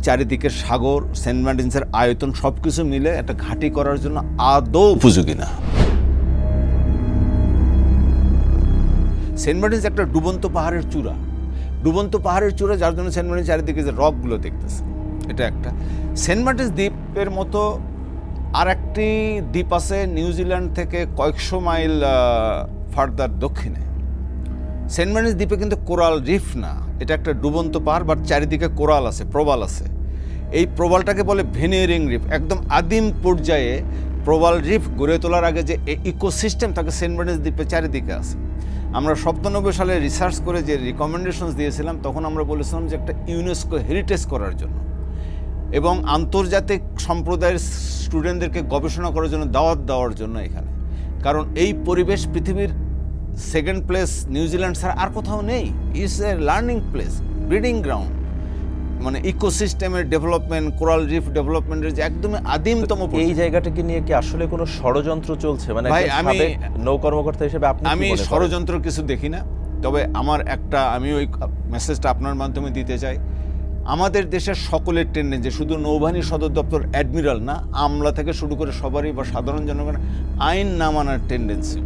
চারিদিকের সাগর, সেন্ট মার্টিনসের আয়তন সব কিছু মিলে একটা ঘাঁটি করার জন্য আদৌ উপযোগী না। সেন্ট মার্টিনস একটা ডুবন্ত পাহাড়ের চূড়া, যার জন্য সেন্ট মার্টিন চারিদিকে যে রকগুলো দেখতেছে, এটা একটা। সেন্ট মার্টিনস দ্বীপের মতো আর একটি দ্বীপ আছে নিউজিল্যান্ড থেকে কয়েকশো মাইল ফার্দার দক্ষিণে। সেন্ট মার্টিনস দ্বীপে কিন্তু কোরাল রিফ না, এটা একটা ডুবন্ত পাহাড়, বাট চারিদিকে কোরাল আছে, প্রবাল আছে। এই প্রবালটাকে বলে ভেনিয়ারিং রিফ। একদম আদিম পর্যায়ে প্রবাল রিফ গড়ে তোলার আগে যে ইকোসিস্টেম থাকে সেন্ট মার্টিনস দ্বীপের চারিদিকে আছে। আমরা 97 সালে রিসার্চ করে যে রিকমেন্ডেশনস দিয়েছিলাম, তখন আমরা বলেছিলাম যে একটা ইউনেস্কো হেরিটেজ করার জন্য এবং আন্তর্জাতিক সম্প্রদায়ের স্টুডেন্টদেরকে গবেষণা করার জন্য দাওয়াত দেওয়ার জন্য এখানে। কারণ এই পরিবেশ পৃথিবীর সেকেন্ড প্লেস নিউজিল্যান্ড ছাড়া আর কোথাও নেই। It's a learning place, breeding ground, মানে ইকোসিস্টেমের ডেভেলপমেন্ট, কোরাল রিফ ডেভেলপমেন্টের যে একদমই আদিমতম। এই জায়গাটাকে নিয়ে কি আসলে কোনো ষড়যন্ত্র চলছে? মানে আমি নৌ কর্মকর্তা হিসেবে আমি ষড়যন্ত্র কিছু দেখি না, তবে আমি ওই মেসেজটা আপনার মাধ্যমে দিতে চাই। আমাদের দেশের সকলের টেন্ডেন্সি, শুধু নৌবাহিনীর সদর দপ্তর অ্যাডমিরাল না, আমলা থেকে শুরু করে সবারই বা সাধারণ জনগণের আইন না মানার টেন্ডেন্সি।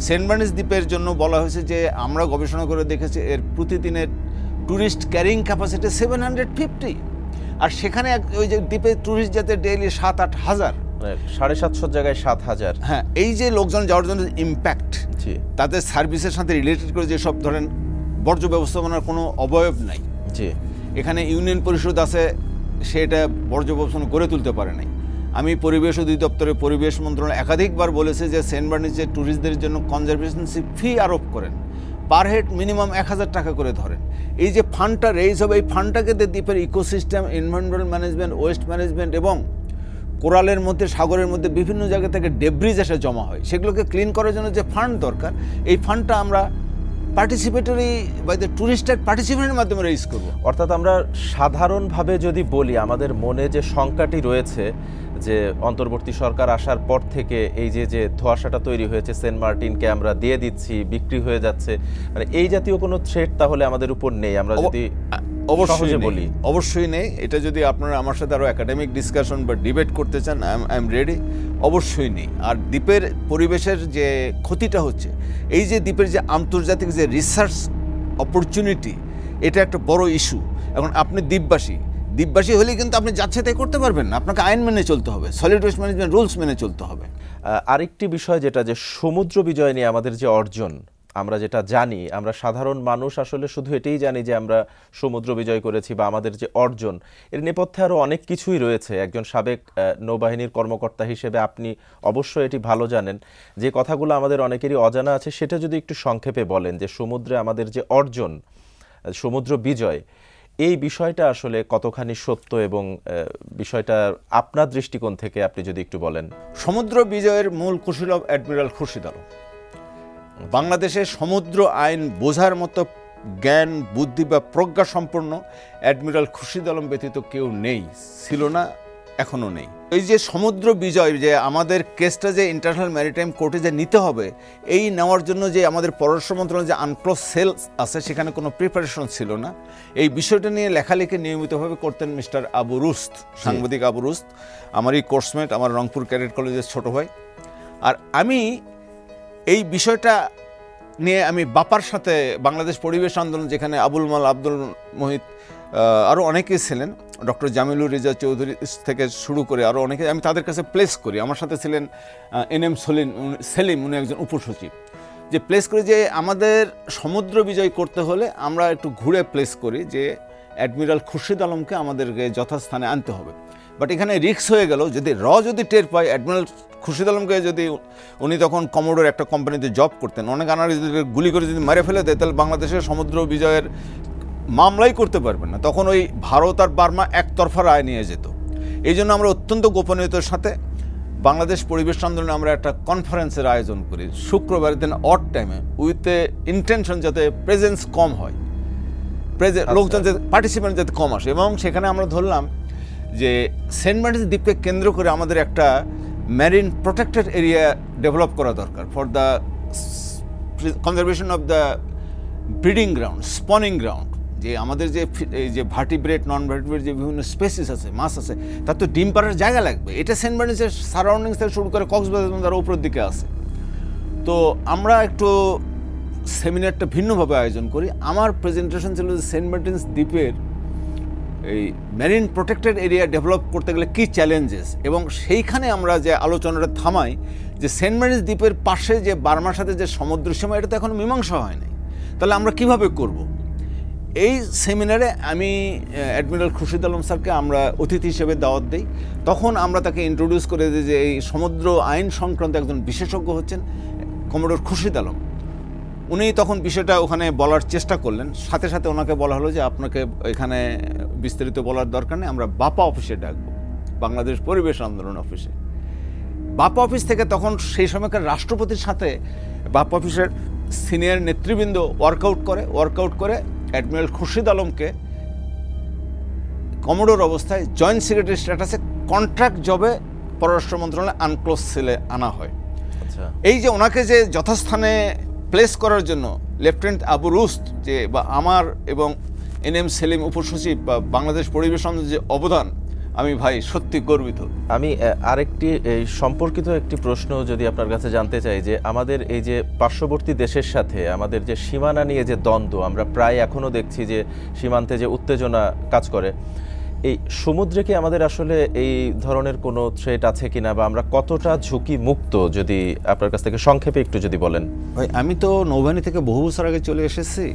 সেন্ট মার্টিনস দ্বীপের জন্য বলা হয়েছে যে আমরা গবেষণা করে দেখেছি এর প্রতিদিনের ট্যুরিস্ট ক্যারিং ক্যাপাসিটি 750, আর সেখানে ওই যে দ্বীপে ট্যুরিস্ট যাতে ডেইলি 7-8 হাজার, 750 জায়গায় 7000। হ্যাঁ, এই যে লোকজন যাওয়ার জন্য ইম্প্যাক্ট, জি তাদের সার্ভিসের সাথে রিলেটেড করে যেসব ধরেন বর্জ্য ব্যবস্থাপনার কোনো অবয়ব নাই, জি এখানে ইউনিয়ন পরিষদ আছে, সেটা বর্জ্য ব্যবস্থাপনা গড়ে তুলতে পারে নাই। আমি পরিবেশ অধিদপ্তরের পরিবেশ মন্ত্রণালয় একাধিকবার বলেছে যে সেন্ট বার্নার্ডে ট্যুরিস্টদের জন্য কনজারভেশন ফি আরোপ করেন, পার হেড মিনিমাম 1000 টাকা করে ধরেন। এই যে ফান্ডটা রেইজ হবে, এই ফান্ডটাকে দ্বীপের ecosystem, environmental management, waste management এবং কোরালের মধ্যে, সাগরের মধ্যে বিভিন্ন জায়গা থেকে ডেব্রিজ এসে জমা হয়, সেগুলোকে ক্লিন করার জন্য যে ফান্ড দরকার, এই ফান্ডটা আমরা পার্টিসিপেটরি বাই দ্য ট্যুরিস্টের পার্টিসিপেন্টের মাধ্যমে রেইজ করব। অর্থাৎ আমরা সাধারণভাবে যদি বলি, আমাদের মনে যে শঙ্কাটি রয়েছে যে অন্তর্বর্তী সরকার আসার পর থেকে এই যে ধোঁয়াশাটা তৈরি হয়েছে, সেন্ট মার্টিনকে আমরা দিয়ে দিচ্ছি, বিক্রি হয়ে যাচ্ছে, মানে এই জাতীয় কোনো থ্রেট তাহলে আমাদের উপর নেই, আমরা যদি অবশ্যই বলি? অবশ্যই নেই। এটা যদি আপনারা আমার সাথে আরও একাডেমিক ডিসকাশন বা ডিবেট করতে চান, আই এম রেডি। অবশ্যই নেই। আর দ্বীপের পরিবেশের যে ক্ষতিটা হচ্ছে, এই যে দ্বীপের যে আন্তর্জাতিক যে রিসার্চ অপরচুনিটি, এটা একটা বড় ইস্যু। এখন আপনি দ্বীপবাসী হলে কিন্তু আপনি যাচ্ছে তাই করতে পারবেন না, আপনাকে আইন মেনে চলতে হবে, সলিড ওয়েস্ট ম্যানেজমেন্ট রুলস মেনে চলতে হবে। আরেকটি বিষয় যেটা, যে সমুদ্র বিজয় নিয়ে আমাদের যে অর্জন, আমরা যেটা জানি, আমরা সাধারণ মানুষ আসলে শুধু এটাই জানি যে আমরা সমুদ্র বিজয় করেছি বা আমাদের যে অর্জন, এর নেপথ্যে আরও অনেক কিছুই রয়েছে। একজন সাবেক নৌবাহিনীর কর্মকর্তা হিসেবে আপনি অবশ্যই এটি ভালো জানেন। যে কথাগুলো আমাদের অনেকেরই অজানা আছে, সেটা যদি একটু সংক্ষেপে বলেন, যে সমুদ্রে আমাদের যে অর্জন, সমুদ্র বিজয়, এই বিষয়টা আসলে কতখানি সত্য এবং বিষয়টা আপনার দৃষ্টিকোণ থেকে আপনি যদি একটু বলেন। সমুদ্র বিজয়ের মূল কুশীলব অ্যাডমিরাল খুরশিদ আলম। বাংলাদেশে সমুদ্র আইন বোঝার মতো জ্ঞান, বুদ্ধি বা প্রজ্ঞা সম্পন্ন অ্যাডমিরাল খুরশিদ আলম ব্যতীত কেউ নেই, ছিল না, এখনও নেই। এই যে সমুদ্র বিজয়, যে আমাদের কেসটা যে ইন্টারন্যাশনাল ম্যারিটাইম কোর্টে যে নিতে হবে, এই নেওয়ার জন্য যে আমাদের পররাষ্ট্র মন্ত্রণালয় যে আনক্লোজ সেল আছে, সেখানে কোনো প্রিপারেশন ছিল না। এই বিষয়টা নিয়ে লেখালেখি নিয়মিতভাবে করতেন মিস্টার আবু রুস্ত, সাংবাদিক আবু রুস্ত, আমারই কোর্সমেট, আমার রংপুর ক্যাডেট কলেজের ছোট ভাই। আর আমি এই বিষয়টা নিয়ে আমি বাপার সাথে বাংলাদেশ পরিবেশ আন্দোলন, যেখানে আবুল মাল, আব্দুল মোহিত, আরও অনেকেই ছিলেন, ডক্টর জামিলুর রেজা চৌধুরী থেকে শুরু করে আরও অনেকে, আমি তাদের কাছে প্লেস করি। আমার সাথে ছিলেন NM সেলিম, উনি একজন উপসচিব, যে প্লেস করি যে আমাদের সমুদ্র বিজয় করতে হলে আমরা একটু ঘুরে প্লেস করি যে অ্যাডমিরাল খুরশিদ আলমকে আমাদেরকে যথাস্থানে আনতে হবে। বাট এখানে রিস্ক হয়ে গেল, যদি টের পায় অ্যাডমিরাল খুরশিদ আলমকে, যদি উনি তখন কমোডোর একটা কোম্পানিতে জব করতেন, অনেক আনার গুলি করে যদি মেরে ফেলে দেয়, তাহলে বাংলাদেশের সমুদ্র বিজয়ের মামলাই করতে পারবেন না। তখন ওই ভারত আর বার্মা একতরফা রায় নিয়ে যেত। এই জন্য আমরা অত্যন্ত গোপনীয়তার সাথে বাংলাদেশ পরিবেশ আন্দোলনে আমরা একটা কনফারেন্সের আয়োজন করি শুক্রবার দিন অড টাইমে, উইথ এ ইন্টেনশন যাতে প্রেজেন্স কম হয়, লোকজন যাতে পার্টিসিপেন্ট যাতে কম আসে। এবং সেখানে আমরা ধরলাম যে সেন্ট মার্টিন দ্বীপকে কেন্দ্র করে আমাদের একটা ম্যারিন প্রোটেক্টেড এরিয়া ডেভেলপ করা দরকার for the conservation of the breeding ground, spawning ground. যে আমাদের যে ভার্টিব্রেট, নন ভার্টিব্রেট যে বিভিন্ন স্পেসিস আছে, মাছ আছে, তার তো ডিম পাড়ার জায়গা লাগবে। এটা সেন্ট মার্টিনের সারাউন্ডিংস থেকে শুরু করে কক্সবাজার তারা উপরের দিকে আছে। তো আমরা একটু সেমিনারটা ভিন্নভাবে আয়োজন করি। আমার প্রেজেন্টেশন ছিল যে সেন্ট মার্টিনস দ্বীপের এই মেরিন প্রোটেক্টেড এরিয়া ডেভেলপ করতে গেলে কী চ্যালেঞ্জেস, এবং সেইখানে আমরা যে আলোচনাটা থামাই যে সেন্ট মার্টিনস দ্বীপের পাশে যে বার্মার সাথে যে সমুদ্র সীমা, এটা তো এখনও মীমাংসা হয় নাই, তাহলে আমরা কিভাবে করব। এই সেমিনারে আমি অ্যাডমিরাল খুরশিদ আলম স্যারকে আমরা অতিথি হিসেবে দাওয়াত দিই। তখন আমরা তাকে ইন্ট্রোডিউস করে দিই যে এই সমুদ্র আইন সংক্রান্ত একজন বিশেষজ্ঞ হচ্ছেন কমোডোর খুরশিদ আলম। উনি তখন বিষয়টা ওখানে বলার চেষ্টা করলেন। সাথে সাথে ওনাকে বলা হলো যে আপনাকে এখানে বিস্তারিত বলার দরকার নেই, আমরা বাপা অফিসে ডাকবো, বাংলাদেশ পরিবেশ আন্দোলন অফিসে। বাপা অফিস থেকে তখন সেই সময়কার রাষ্ট্রপতির সাথে বাপা অফিসের সিনিয়র নেতৃবৃন্দ ওয়ার্কআউট করে অ্যাডমিরাল খুরশিদ আলমকে কমোডোর অবস্থায় জয়েন্ট সেক্রেটারি স্ট্যাটাসে কন্ট্রাক্ট জবে পররাষ্ট্র মন্ত্রণালয়ে আনক্লোজ সেলে আনা হয়। এই যে ওনাকে যে যথাস্থানে প্লেস করার জন্য লেফটেন্যান্ট আবু রুস্ত বা আমার এবং NM সেলিম উপসচিব বা বাংলাদেশ পরিবেশ আন্দোলনের যে অবদান, আমি ভাই সত্যি গর্বিত। আমি আরেকটি এই সম্পর্কিত একটি প্রশ্ন যদি আপনার কাছে জানতে চাই যে আমাদের এই যে পার্শ্ববর্তী দেশের সাথে আমাদের যে সীমানা নিয়ে যে দ্বন্দ্ব, আমরা প্রায় এখনো দেখছি যে সীমান্তে যে উত্তেজনা কাজ করে, এই সমুদ্রে কি আমাদের আসলে এই ধরনের কোনো থ্রেট আছে কিনা, বা আমরা কতটা ঝুঁকি মুক্ত, যদি আপনার কাছ থেকে সংক্ষেপে একটু যদি বলেন। ভাই আমি তো নৌবাহিনী থেকে বহু বছর আগে চলে এসেছি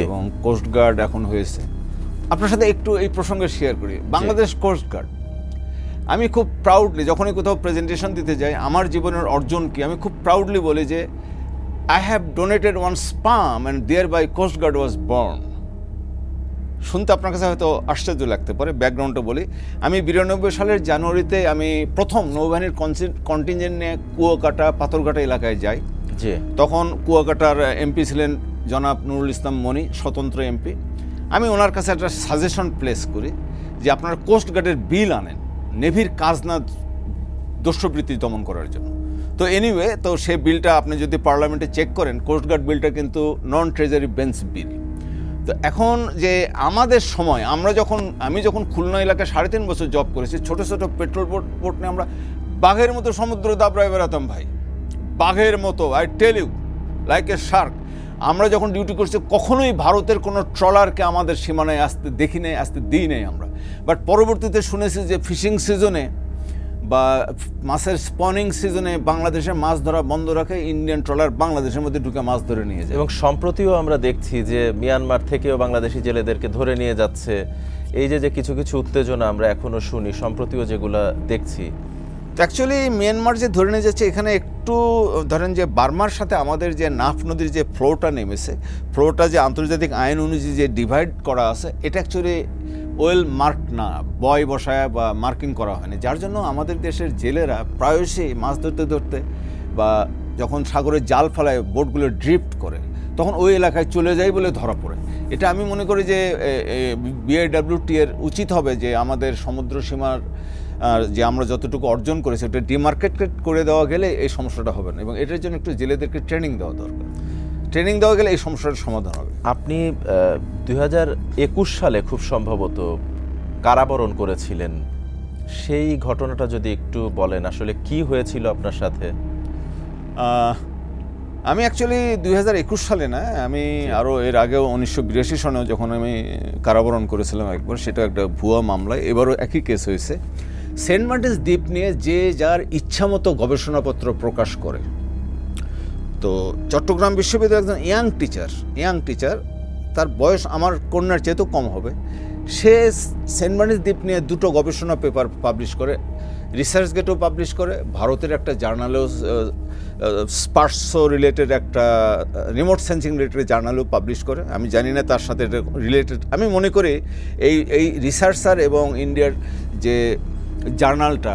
এবং কোস্টগার্ড এখন হয়েছে। আপনার সাথে একটু এই প্রসঙ্গে শেয়ার করি। বাংলাদেশ কোস্টগার্ড, আমি খুব প্রাউডলি যখনই কোথাও প্রেজেন্টেশন দিতে যাই আমার জীবনের অর্জন কি, আমি খুব প্রাউডলি বলি যে I have donated one spam and thereby coastguard was born. শুনতে আপনার কাছে হয়তো আশ্চর্য লাগতে পারে, ব্যাকগ্রাউন্ডটা বলি। আমি 92 সালের জানুয়ারিতে আমি প্রথম নৌবাহিনীর কন্টিনজেন্ট নিয়ে কুয়াকাটা পাথরঘাটা এলাকায় যাই। তখন কুয়াকাটার এমপি ছিলেন জনাব নুরুল ইসলাম মনি, স্বতন্ত্র এমপি। আমি ওনার কাছে একটা সাজেশন প্লেস করি যে আপনারা কোস্টগার্ডের বিল আনেন নেভির কাজ না দস্যুবৃত্তি দমন করার জন্য। তো এনিওয়ে, তো সেই বিলটা আপনি যদি পার্লামেন্টে চেক করেন, কোস্টগার্ড বিলটা কিন্তু নন ট্রেজারি বেঞ্চ বিল। তো এখন যে আমাদের সময় আমি যখন খুলনা এলাকায় 3.5 বছর জব করেছি, ছোট ছোট পেট্রোল বোট নিয়ে আমরা বাঘের মতো সমুদ্র দাবড়ায় বেড়াতাম ভাই, বাঘের মতো, I tell you, like a shark. আমরা যখন ডিউটি করছি কখনোই ভারতের কোনো ট্রলারকে আমাদের সীমানায় আসতে দেখি নাই, আসতে দিই নাই আমরা। বাট পরবর্তীতে শুনেছি যে ফিশিং সিজনে বা মাছের স্পনিং সিজনে বাংলাদেশের মাছ ধরা বন্ধ রাখে, ইন্ডিয়ান ট্রলার বাংলাদেশের মধ্যে ঢুকে মাছ ধরে নিয়ে যায়। এবং সম্প্রতিও আমরা দেখছি যে মিয়ানমার থেকেও বাংলাদেশি জেলেদেরকে ধরে নিয়ে যাচ্ছে। এই যে কিছু কিছু উত্তেজনা আমরা এখনো শুনি, সম্প্রতিও যেগুলো দেখছি। অ্যাকচুয়ালি মিয়ানমার যে ধরে নিয়ে যাচ্ছে, এখানে একটু ধরেন যে বার্মার সাথে আমাদের যে নাফ নদীর যে ফ্লোটা নেমেছে, ফ্লোটা যে আন্তর্জাতিক আইন অনুযায়ী যে ডিভাইড করা আছে, এটা অ্যাকচুয়ালি ওয়েল মার্ক না, বয় বসায় বা মার্কিং করা হয়নি, যার জন্য আমাদের দেশের জেলেরা প্রায়শই মাছ ধরতে ধরতে বা যখন সাগরে জাল ফেলায় বোটগুলো ড্রিফট করে তখন ওই এলাকায় চলে যায় বলে ধরা পড়ে। এটা আমি মনে করি যে বিআইডব্লিউটি এর উচিত হবে যে আমাদের সমুদ্র সীমার যে আমরা যতটুকু অর্জন করেছি ওটা ডিমার্কেট করে দেওয়া গেলে এই সমস্যাটা হবে না, এবং এটার জন্য একটু জেলেদেরকে ট্রেনিং দেওয়া দরকার। ট্রেনিং দেওয়া গেলে এই সমস্যাটার সমাধান হবে। আপনি 2021 সালে খুব সম্ভবত কারাবরণ করেছিলেন, সেই ঘটনাটা যদি একটু বলেন, আসলে কি হয়েছিল আপনার সাথে? আমি অ্যাকচুয়ালি 2021 সালে না, আমি আরও এর আগেও 1982 সনেও যখন আমি কারাবরণ করেছিলাম একবার, সেটা একটা ভুয়া মামলায়, এবারও একই কেস হয়েছে। সেন্ট মার্টিনস দ্বীপ নিয়ে যে যার ইচ্ছামতো গবেষণাপত্র প্রকাশ করে। তো চট্টগ্রাম বিশ্ববিদ্যালয়ের একজন ইয়াং টিচার, তার বয়স আমার কন্যার চেয়েতেও কম হবে, সে সেন্ট মার্টিনস দ্বীপ নিয়ে 2টো গবেষণা পেপার পাবলিশ করে, রিসার্চ গেটেও পাবলিশ করে, ভারতের একটা জার্নালেও স্পার্সো রিলেটেড একটা রিমোট সেন্সিং রিলেটেড জার্নালেও পাবলিশ করে। আমি জানি না তার সাথে রিলেটেড, আমি মনে করি এই রিসার্চার এবং ইন্ডিয়ার যে জার্নালটা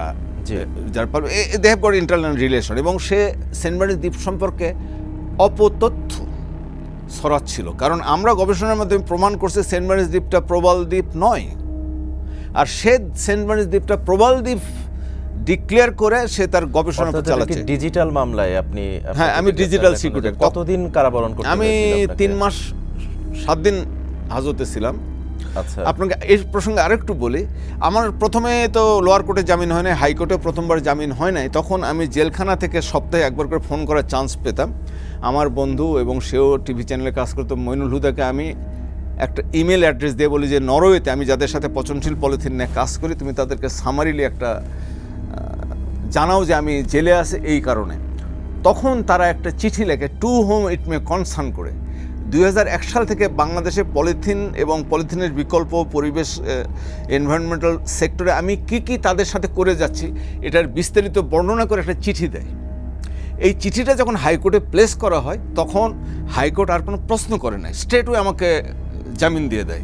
যার they have got internal relation, এবং সে সেন্ট মার্টিনস দ্বীপ সম্পর্কে অপতথ্য ছড়াচ্ছিল। কারণ আমরা গবেষণার মাধ্যমে প্রমাণ করছি সেন্ট মার্টিনস দ্বীপটা প্রবাল দ্বীপ নয়, আর সে সেন্ট মার্টিনস দ্বীপটা প্রবাল দ্বীপ ডিক্লেয়ার করে সে তার গবেষণা চালাচ্ছে। ডিজিটাল মামলায় আপনি? হ্যাঁ, আমি ডিজিটাল সিকিউরিটি। কতদিন কারাবরণ করতে? আমি 3 মাস 7 দিন হাজতে ছিলাম। আচ্ছা, আপনাকে এই প্রসঙ্গে আরেকটু বলি, আমার প্রথমে তো লোয়ার কোর্টে জামিন হয় নাই, হাইকোর্টে প্রথমবার জামিন হয় নাই। তখন আমি জেলখানা থেকে সপ্তাহে একবার করে ফোন করার চান্স পেতাম। আমার বন্ধু এবং সেও টিভি চ্যানেলে কাজ করতো, মইনুল হুদাকে আমি একটা ইমেল অ্যাড্রেস দিয়ে বলি যে নরওয়েতে আমি যাদের সাথে পচনশীল পলিথিন নিয়ে কাজ করি, তুমি তাদেরকে সামারিলি একটা জানাও যে আমি জেলে আছি এই কারণে। তখন তারা একটা চিঠি লেখে, টু হোম ইট মে কনসার্ন করে। 2001 সাল থেকে বাংলাদেশে পলিথিন এবং পলিথিনের বিকল্প পরিবেশ এনভায়রনমেন্টাল সেক্টরে আমি কি তাদের সাথে করে যাচ্ছি এটার বিস্তারিত বর্ণনা করে একটা চিঠি দেয়। এই চিঠিটা যখন হাইকোর্টে প্লেস করা হয় তখন হাইকোর্ট আর কোনো প্রশ্ন করে না, স্ট্রেটওয়ে আমাকে জামিন দিয়ে দেয়।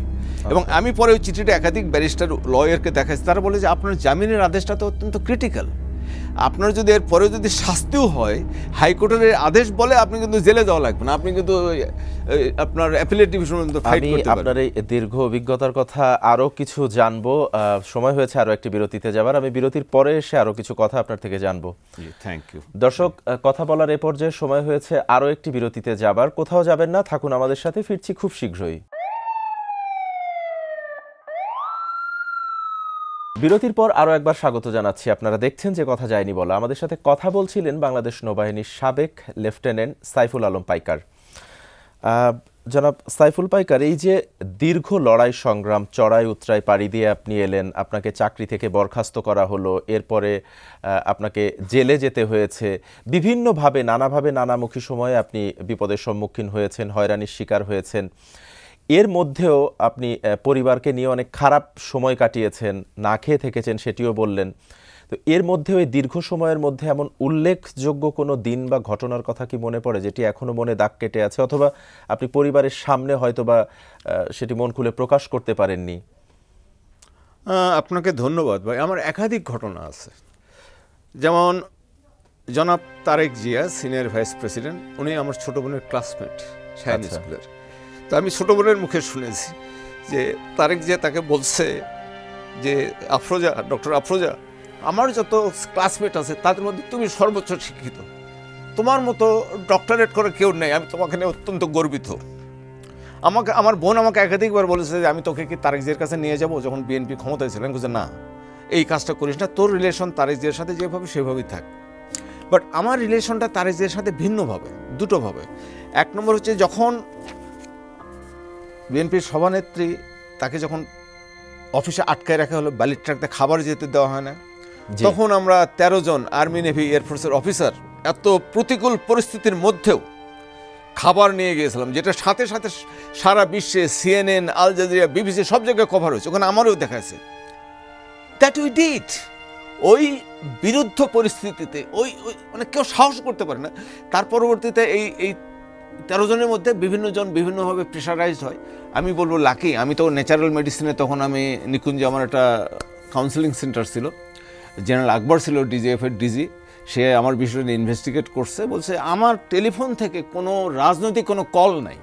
এবং আমি পরে ওই চিঠিটা একাধিক ব্যারিস্টার লয়ারকে দেখাচ্ছি, তারা বলে যে আপনার জামিনের আদেশটা তো অত্যন্ত ক্রিটিক্যাল, আপনার যদি এর পরে যদি শাস্তিও হয় হাইকোর্টের আদেশ বলে আপনি কিন্তু জেলে যাওয়া লাগবে না, আপনি কিন্তু আপনার অ্যাপিলেট ডিভিশন পর্যন্ত ফাইট করতে পারবেন। আপনার এই দীর্ঘ অভিজ্ঞতার কথা আরো কিছু জানবো, সময় হয়েছে আরো একটি বিরতিতে যাবার। আমি বিরতির পরে এসে আরো কিছু কথা আপনার থেকে জানবো। থ্যাংক ইউ দর্শক, কথা বলার এ পর্যায়ে সময় হয়েছে আরো একটি বিরতিতে যাবার। কোথাও যাবেন না, থাকুন আমাদের সাথে, ফিরছি খুব শীঘ্রই। বিরতির পর আরও একবার স্বাগত জানাচ্ছি। আপনারা দেখছেন যে কথা যায়নি বলা। আমাদের সাথে কথা বলছিলেন বাংলাদেশ নৌবাহিনীর সাবেক লেফটেন্যান্ট সাইফুল আলম পাইকার। জনাব সাইফুল পাইকার, এই যে দীর্ঘ লড়াই সংগ্রাম, চড়াই উতরাই পাড়ি দিয়ে আপনি এলেন, আপনাকে চাকরি থেকে বরখাস্ত করা হলো, এরপরে আপনাকে জেলে যেতে হয়েছে, বিভিন্নভাবে নানাভাবে নানামুখী সময়ে আপনি বিপদের সম্মুখীন হয়েছেন, হয়রানির শিকার হয়েছেন। এর মধ্যেও আপনি পরিবারকে নিয়ে অনেক খারাপ সময় কাটিয়েছেন, না খেয়ে থেকেছেন, সেটিও বললেন। তো এর মধ্যেও এই দীর্ঘ সময়ের মধ্যে এমন উল্লেখযোগ্য কোনো দিন বা ঘটনার কথা কি মনে পড়ে যেটি এখনো মনে দাগ কেটে আছে, অথবা আপনি পরিবারের সামনে হয়তো বা সেটি মন খুলে প্রকাশ করতে পারেননি? আপনাকে ধন্যবাদ ভাই। আমার একাধিক ঘটনা আছে। যেমন জনাব Tarique Zia, senior vice president, উনি আমার ছোট বোনের ক্লাসমেট শাহিন স্কুলের। তো আমি ছোট বোনের মুখে শুনেছি যে তারেক জিয়া তাকে বলছে যে আফরোজা, ডক্টর আফরোজা, আমার যত ক্লাসমেট আছে তাদের মধ্যে তুমি সর্বোচ্চ শিক্ষিত, তোমার মতো ডক্টরেট করে কেউ নেই, আমি তোমাকে নিয়ে অত্যন্ত গর্বিত। আমার বোন আমাকে একাধিকবার বলেছে যে আমি তোকে কি তারেক জিয়ার কাছে নিয়ে যাব যখন বিএনপি ক্ষমতায় ছিল। আমি বলছি না, এই কাজটা করিস না, তোর রিলেশন তারেক জিয়ার সাথে যেভাবে সেভাবেই থাক। বাট আমার রিলেশনটা তারেক জিয়ার সাথে ভিন্নভাবে, দুটোভাবে। এক নম্বর হচ্ছে যখন বিএনপির সভানেত্রী তাকে যখন অফিসে আটকায় রাখা হলো, বালির ট্রাকতে খাবার যেতে দেওয়া হয় না, তখন আমরা 13 জন আর্মি, নেভি, এয়ারফোর্সের অফিসার এত প্রতিকূল পরিস্থিতির মধ্যেও খাবার নিয়ে গিয়েছিলাম, যেটা সাথে সাথে সারা বিশ্বে CNN, আল জাজিরা, BBC সব জায়গায় কভার হয়েছে, ওখানে আমারও দেখাচ্ছে। That we did. ওই বিরুদ্ধ পরিস্থিতিতে ওই মানে কেউ সাহস করতে পারে না। তার পরবর্তীতে এই 13 জনের মধ্যে বিভিন্ন জন বিভিন্নভাবে প্রেশারাইজড হয়। আমি বলবো লাকি, আমি তো ন্যাচারাল মেডিসিনে, তখন আমি নিকুঞ্জে আমার একটা কাউন্সেলিং সেন্টার ছিল, জেনারেল আকবর ছিল DGF এর ডিজি, সে আমার বিষয়টা নিয়ে ইনভেস্টিগেট করছে। বলছে আমার টেলিফোন থেকে কোনো রাজনৈতিক কোনো কল নাই,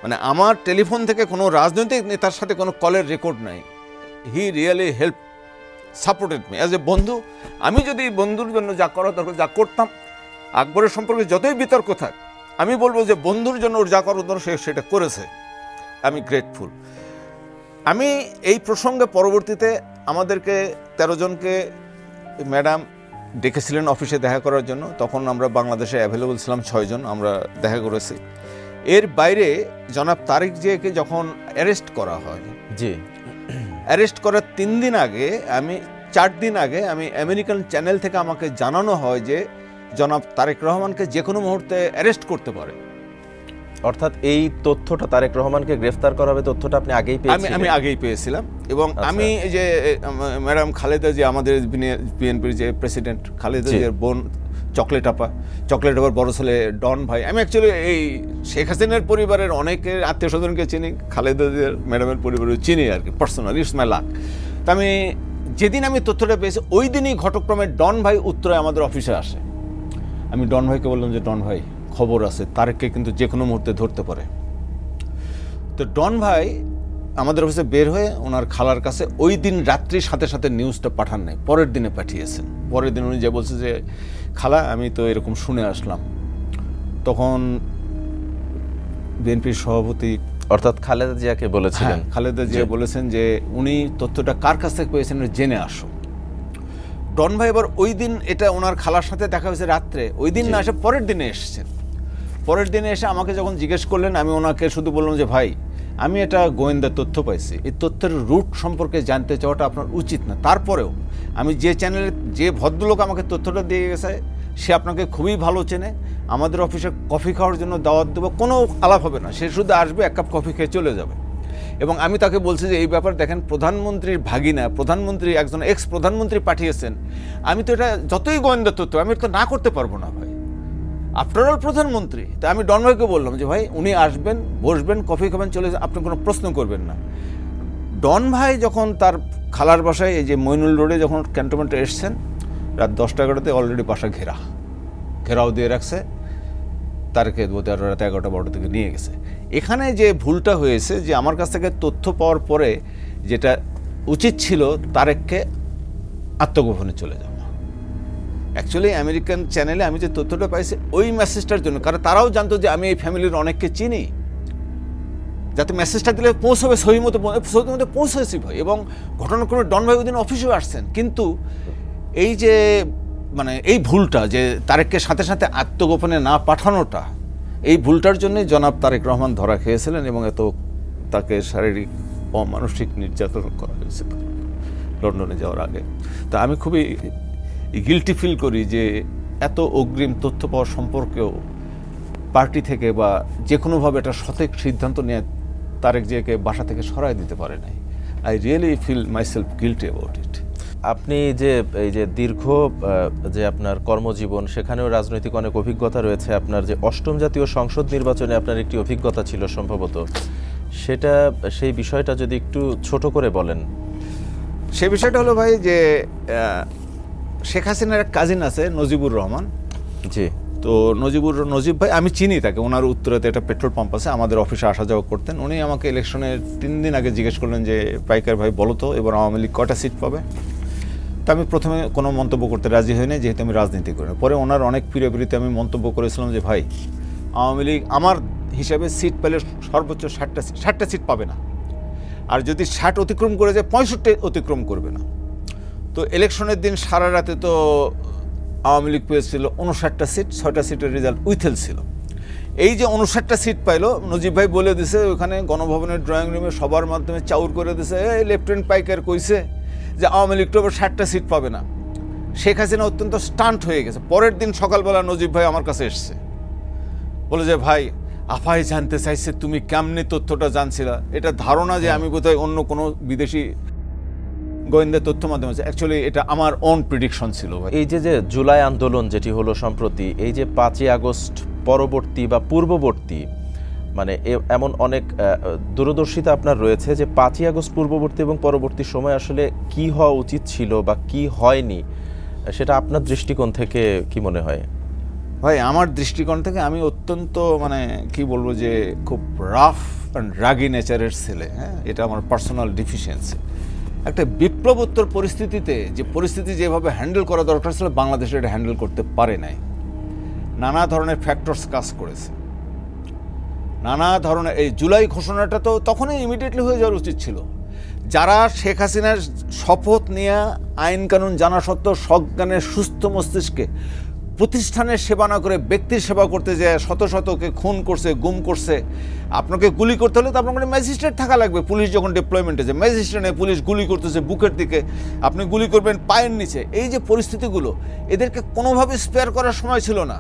মানে আমার টেলিফোন থেকে কোনো রাজনৈতিক নেতার সাথে কোনো কলের রেকর্ড নাই। হি really help supported me as a বন্ধু। আমি যদি বন্ধুর জন্য যা করা দরকার যা করতাম, আকবরের সম্পর্কে যতই বিতর্ক থাক, আমি বলবো যে বন্ধুর জন্য ওর যা করার দরকার সে সেটা করেছে। আমি গ্রেটফুল। আমি এই প্রসঙ্গে পরবর্তীতে আমাদেরকে 13 জনকে ম্যাডাম ডেকেছিলেন অফিসে দেখা করার জন্য। তখন আমরা বাংলাদেশে অ্যাভেলেবল ছিলাম 6 জন, আমরা দেখা করেছি। এর বাইরে জনাব তারেক জিয়াকে যখন অ্যারেস্ট করা হয়, জি, অ্যারেস্ট করার 3 দিন আগে, 4 দিন আগে আমি আমেরিকান চ্যানেল থেকে আমাকে জানানো হয় যে জনাব তারেক রহমানকে যে কোনো মুহূর্তে অ্যারেস্ট করতে পারে। অর্থাৎ এই তথ্যটা, তারেক রহমানকে গ্রেফতার করা হবে তথ্যটা আপনি আগেই পেয়েছিলেন? আমি আগেই পেয়েছিলাম। এবং আমি এই যে ম্যাডাম খালেদা, যে আমাদের বিএনপির যে প্রেসিডেন্ট, খালেদা জিয়ার বোন চকলেট আপার বড় ছেলে ডন ভাই, আমি অ্যাকচুয়ালি এই শেখ হাসিনার পরিবারের অনেকের আত্মীয় স্বজনকে চিনি, খালেদা জিয়ার ম্যাডামের পরিবারও চিনি আর কি, পার্সোনালি, ইটস মাই লাক। তা আমি যেদিন আমি তথ্যটা পেয়েছি ওই দিনই ঘটক্রমে ডন ভাই উত্তরায় আমাদের অফিসে আসে। আমি ডন ভাইকে বললাম যে ডন ভাই, খবর আছে, তারেককে কিন্তু যে কোনো মুহূর্তে ধরতে পারে। তো ডন ভাই আমাদের অফিসে বের হয়ে ওনার খালার কাছে ওই দিন রাত্রি সাথে সাথে নিউজটা পাঠান নাই, পরের দিনে পাঠিয়েছেন। পরের দিন উনি যে বলছে যে খালা আমি তো এরকম শুনে আসলাম। তখন বিএনপির সভাপতি অর্থাৎ খালেদা জিয়াকে বলেছিলেন? খালেদা জিয়া বলেছেন যে উনি তথ্যটা কার কাছ থেকে পেয়েছেন জেনে আসো। ডন ভাই এবার ওই দিন এটা ওনার খালার সাথে দেখা হয়েছে রাত্রে, ওই দিন না এসে পরের দিনে এসেছেন। পরের দিনে এসে আমাকে যখন জিজ্ঞেস করলেন, আমি ওনাকে শুধু বললাম যে ভাই আমি এটা গোয়েন্দা তথ্য পাইছি, এই তথ্যের রুট সম্পর্কে জানতে চাওয়াটা আপনার উচিত না। তারপরেও আমি যে চ্যানেলে, যে ভদ্রলোক আমাকে তথ্যটা দিয়ে গেছে সে আপনাকে খুবই ভালো চেনে, আমাদের অফিসে কফি খাওয়ার জন্য দাওয়াত দেবো, কোনো আলাপ হবে না, সে শুধু আসবে, 1 কাপ কফি খেয়ে চলে যাবে। এবং আমি তাকে বলছি যে এই ব্যাপার দেখেন, প্রধানমন্ত্রীর ভাগিনা, প্রধানমন্ত্রী একজন এক্স প্রধানমন্ত্রী পাঠিয়েছেন, আমি তো এটা যতই গোয়েন্দা তথ্য আমি তো না করতে পারবো না ভাই, আফটার অল প্রধানমন্ত্রী। তো আমি ডন ভাইকে বললাম যে ভাই উনি আসবেন, বসবেন, কফি খাবেন, চলে যান, আপনি কোনো প্রশ্ন করবেন না। ডন ভাই যখন তার খালার বাসায়, এই যে মইনুল রোডে যখন ক্যান্টনমেন্টে এসছেন, রাত 10টা-11টাতে অলরেডি বাসা ঘেরাও দিয়ে রাখছে, তারকে রাত 11টা-12টা থেকে নিয়ে গেছে। এখানে যে ভুলটা হয়েছে যে আমার কাছ থেকে তথ্য পাওয়ার পরে যেটা উচিত ছিল তারেককে আত্মগোপনে চলে যাওয়া। অ্যাকচুয়ালি আমেরিকান চ্যানেলে আমি যে তথ্যটা পাইছি ওই মেসেজটার জন্য, কারণ তারাও জানতো যে আমি এই ফ্যামিলির অনেককে চিনি, যাতে মেসেজটা দিলে পৌঁছাবে সহি মতো পৌঁছেছি ভাই। এবং ঘটনাক্রমে ডন ভাই ওইদিন অফিসেও আসছেন, কিন্তু এই যে মানে এই ভুলটা যে তারেককে সাথে সাথে আত্মগোপনে না পাঠানোটা, এই ভুলটার জন্যই জনাব তারেক রহমান ধরা খেয়েছিলেন এবং তাকে শারীরিক অমানসিক নির্যাতন করা হয়েছিল লন্ডনে যাওয়ার আগে। তা আমি খুবই গিল্টি ফিল করি যে এত অগ্রিম তথ্য পাওয়ার সম্পর্কেও পার্টি থেকে বা যে কোনোভাবে একটা সঠিক সিদ্ধান্ত নিয়ে তারেক জিয়াকে বাসা থেকে সরাই দিতে পারে নাই। I really feel myself guilty about it. আপনি যে এই যে দীর্ঘ যে আপনার কর্মজীবন, সেখানেও রাজনৈতিক অনেক অভিজ্ঞতা রয়েছে। আপনার যে ৮ম জাতীয় সংসদ নির্বাচনে আপনার একটি অভিজ্ঞতা ছিল সম্ভবত, সেই বিষয়টা যদি একটু ছোট করে বলেন। সেই বিষয়টা হলো ভাই যে শেখ হাসিনার এক কাজিন আছে নজিবুর রহমান। জি। তো নজিব ভাই আমি চিনি তাকে, ওনার উত্তরাতে একটা পেট্রোল পাম্প আছে, আমাদের অফিসে আসা যাওয়া করতেন। উনি আমাকে ইলেকশনের 3 দিন আগে জিজ্ঞেস করলেন যে পাইকার ভাই বলো তো এবার আওয়ামী লীগ কটা সিট পাবে। তো আমি প্রথমে কোনো মন্তব্য করতে রাজি হইনি, যেহেতু আমি রাজনীতি করি। পরে ওনার অনেক প্রিয়প্রীতি আমি মন্তব্য করেছিলাম যে ভাই আওয়ামী লীগ আমার হিসাবে সিট পেলে সর্বোচ্চ 60টা সিট পাবে না, আর যদি 60 অতিক্রম করে যায় 65 অতিক্রম করবে না। তো ইলেকশনের দিন সারা রাতে তো আওয়ামী লীগ পেয়েছিল 59টা সিট, 6টা সিটের রেজাল্ট উইথেল ছিল। এই যে 59টা সিট পাইলো, নজিব ভাই বলে দিছে ওখানে গণভবনের ড্রয়িং রুমে সবার মাধ্যমে চাউর করে দিছে, এই লেফটেন্যান্ট পাইকার কইছে যে আওয়ামী লীগ তো 60টা সিট পাবে না। শেখ হাসিনা অত্যন্ত স্টান্ট হয়ে গেছে। পরের দিন সকালবেলা নজিব ভাই আমার কাছে এসছে, বলে যে ভাই আফাই জানতে চাইছে তুমি কেমনি তথ্যটা জানছিলা। এটা ধারণা যে আমি বোধহয় অন্য কোনো বিদেশি গোয়েন্দা তথ্য মাধ্যমে আছে, অ্যাকচুয়ালি এটা আমার অন প্রেডিকশন ছিল ভাই। এই যে জুলাই আন্দোলন যেটি হলো সম্প্রতি, এই যে 5ই আগস্ট পরবর্তী বা পূর্ববর্তী, মানে এমন অনেক দূরদর্শিতা আপনার রয়েছে যে 5ই আগস্ট পূর্ববর্তী এবং পরবর্তী সময় আসলে কি হওয়া উচিত ছিল বা কি হয়নি, সেটা আপনার দৃষ্টিকোণ থেকে কি মনে হয়? ভাই আমার দৃষ্টিকোণ থেকে আমি অত্যন্ত মানে কি বলবো যে খুব রাফ অ্যান্ড রাগি নেচারের ছেলে। হ্যাঁ, এটা আমার পার্সোনাল ডিফিসিয়েন্সি। একটা বিপ্লবোত্তর পরিস্থিতিতে যে পরিস্থিতি যেভাবে হ্যান্ডেল করা দরকার ছিল, বাংলাদেশে এটা হ্যান্ডেল করতে পারে নাই। নানা ধরনের ফ্যাক্টরস কাজ করেছে, নানা ধরনের। এই জুলাই ঘোষণাটা তো তখনই ইমিডিয়েটলি হয়ে যাওয়ার উচিত ছিল। যারা শেখ হাসিনার শপথ নিয়ে আইন কানুন জানা সত্ত্বেও সজ্ঞানের সুস্থ মস্তিষ্কে প্রতিষ্ঠানের সেবা না করে ব্যক্তির সেবা করতে যায় শত শতকে খুন করছে, গুম করছে। আপনাকে গুলি করতে হলে তো আপনার ম্যাজিস্ট্রেট থাকা লাগবে। পুলিশ যখন ডিপ্লয়মেন্টে যায়, ম্যাজিস্ট্রেটে পুলিশ গুলি করতেছে বুকের দিকে, আপনি গুলি করবেন পায়ের নিচে। এই যে পরিস্থিতিগুলো, এদেরকে কোনোভাবে স্পেয়ার করার সময় ছিল না,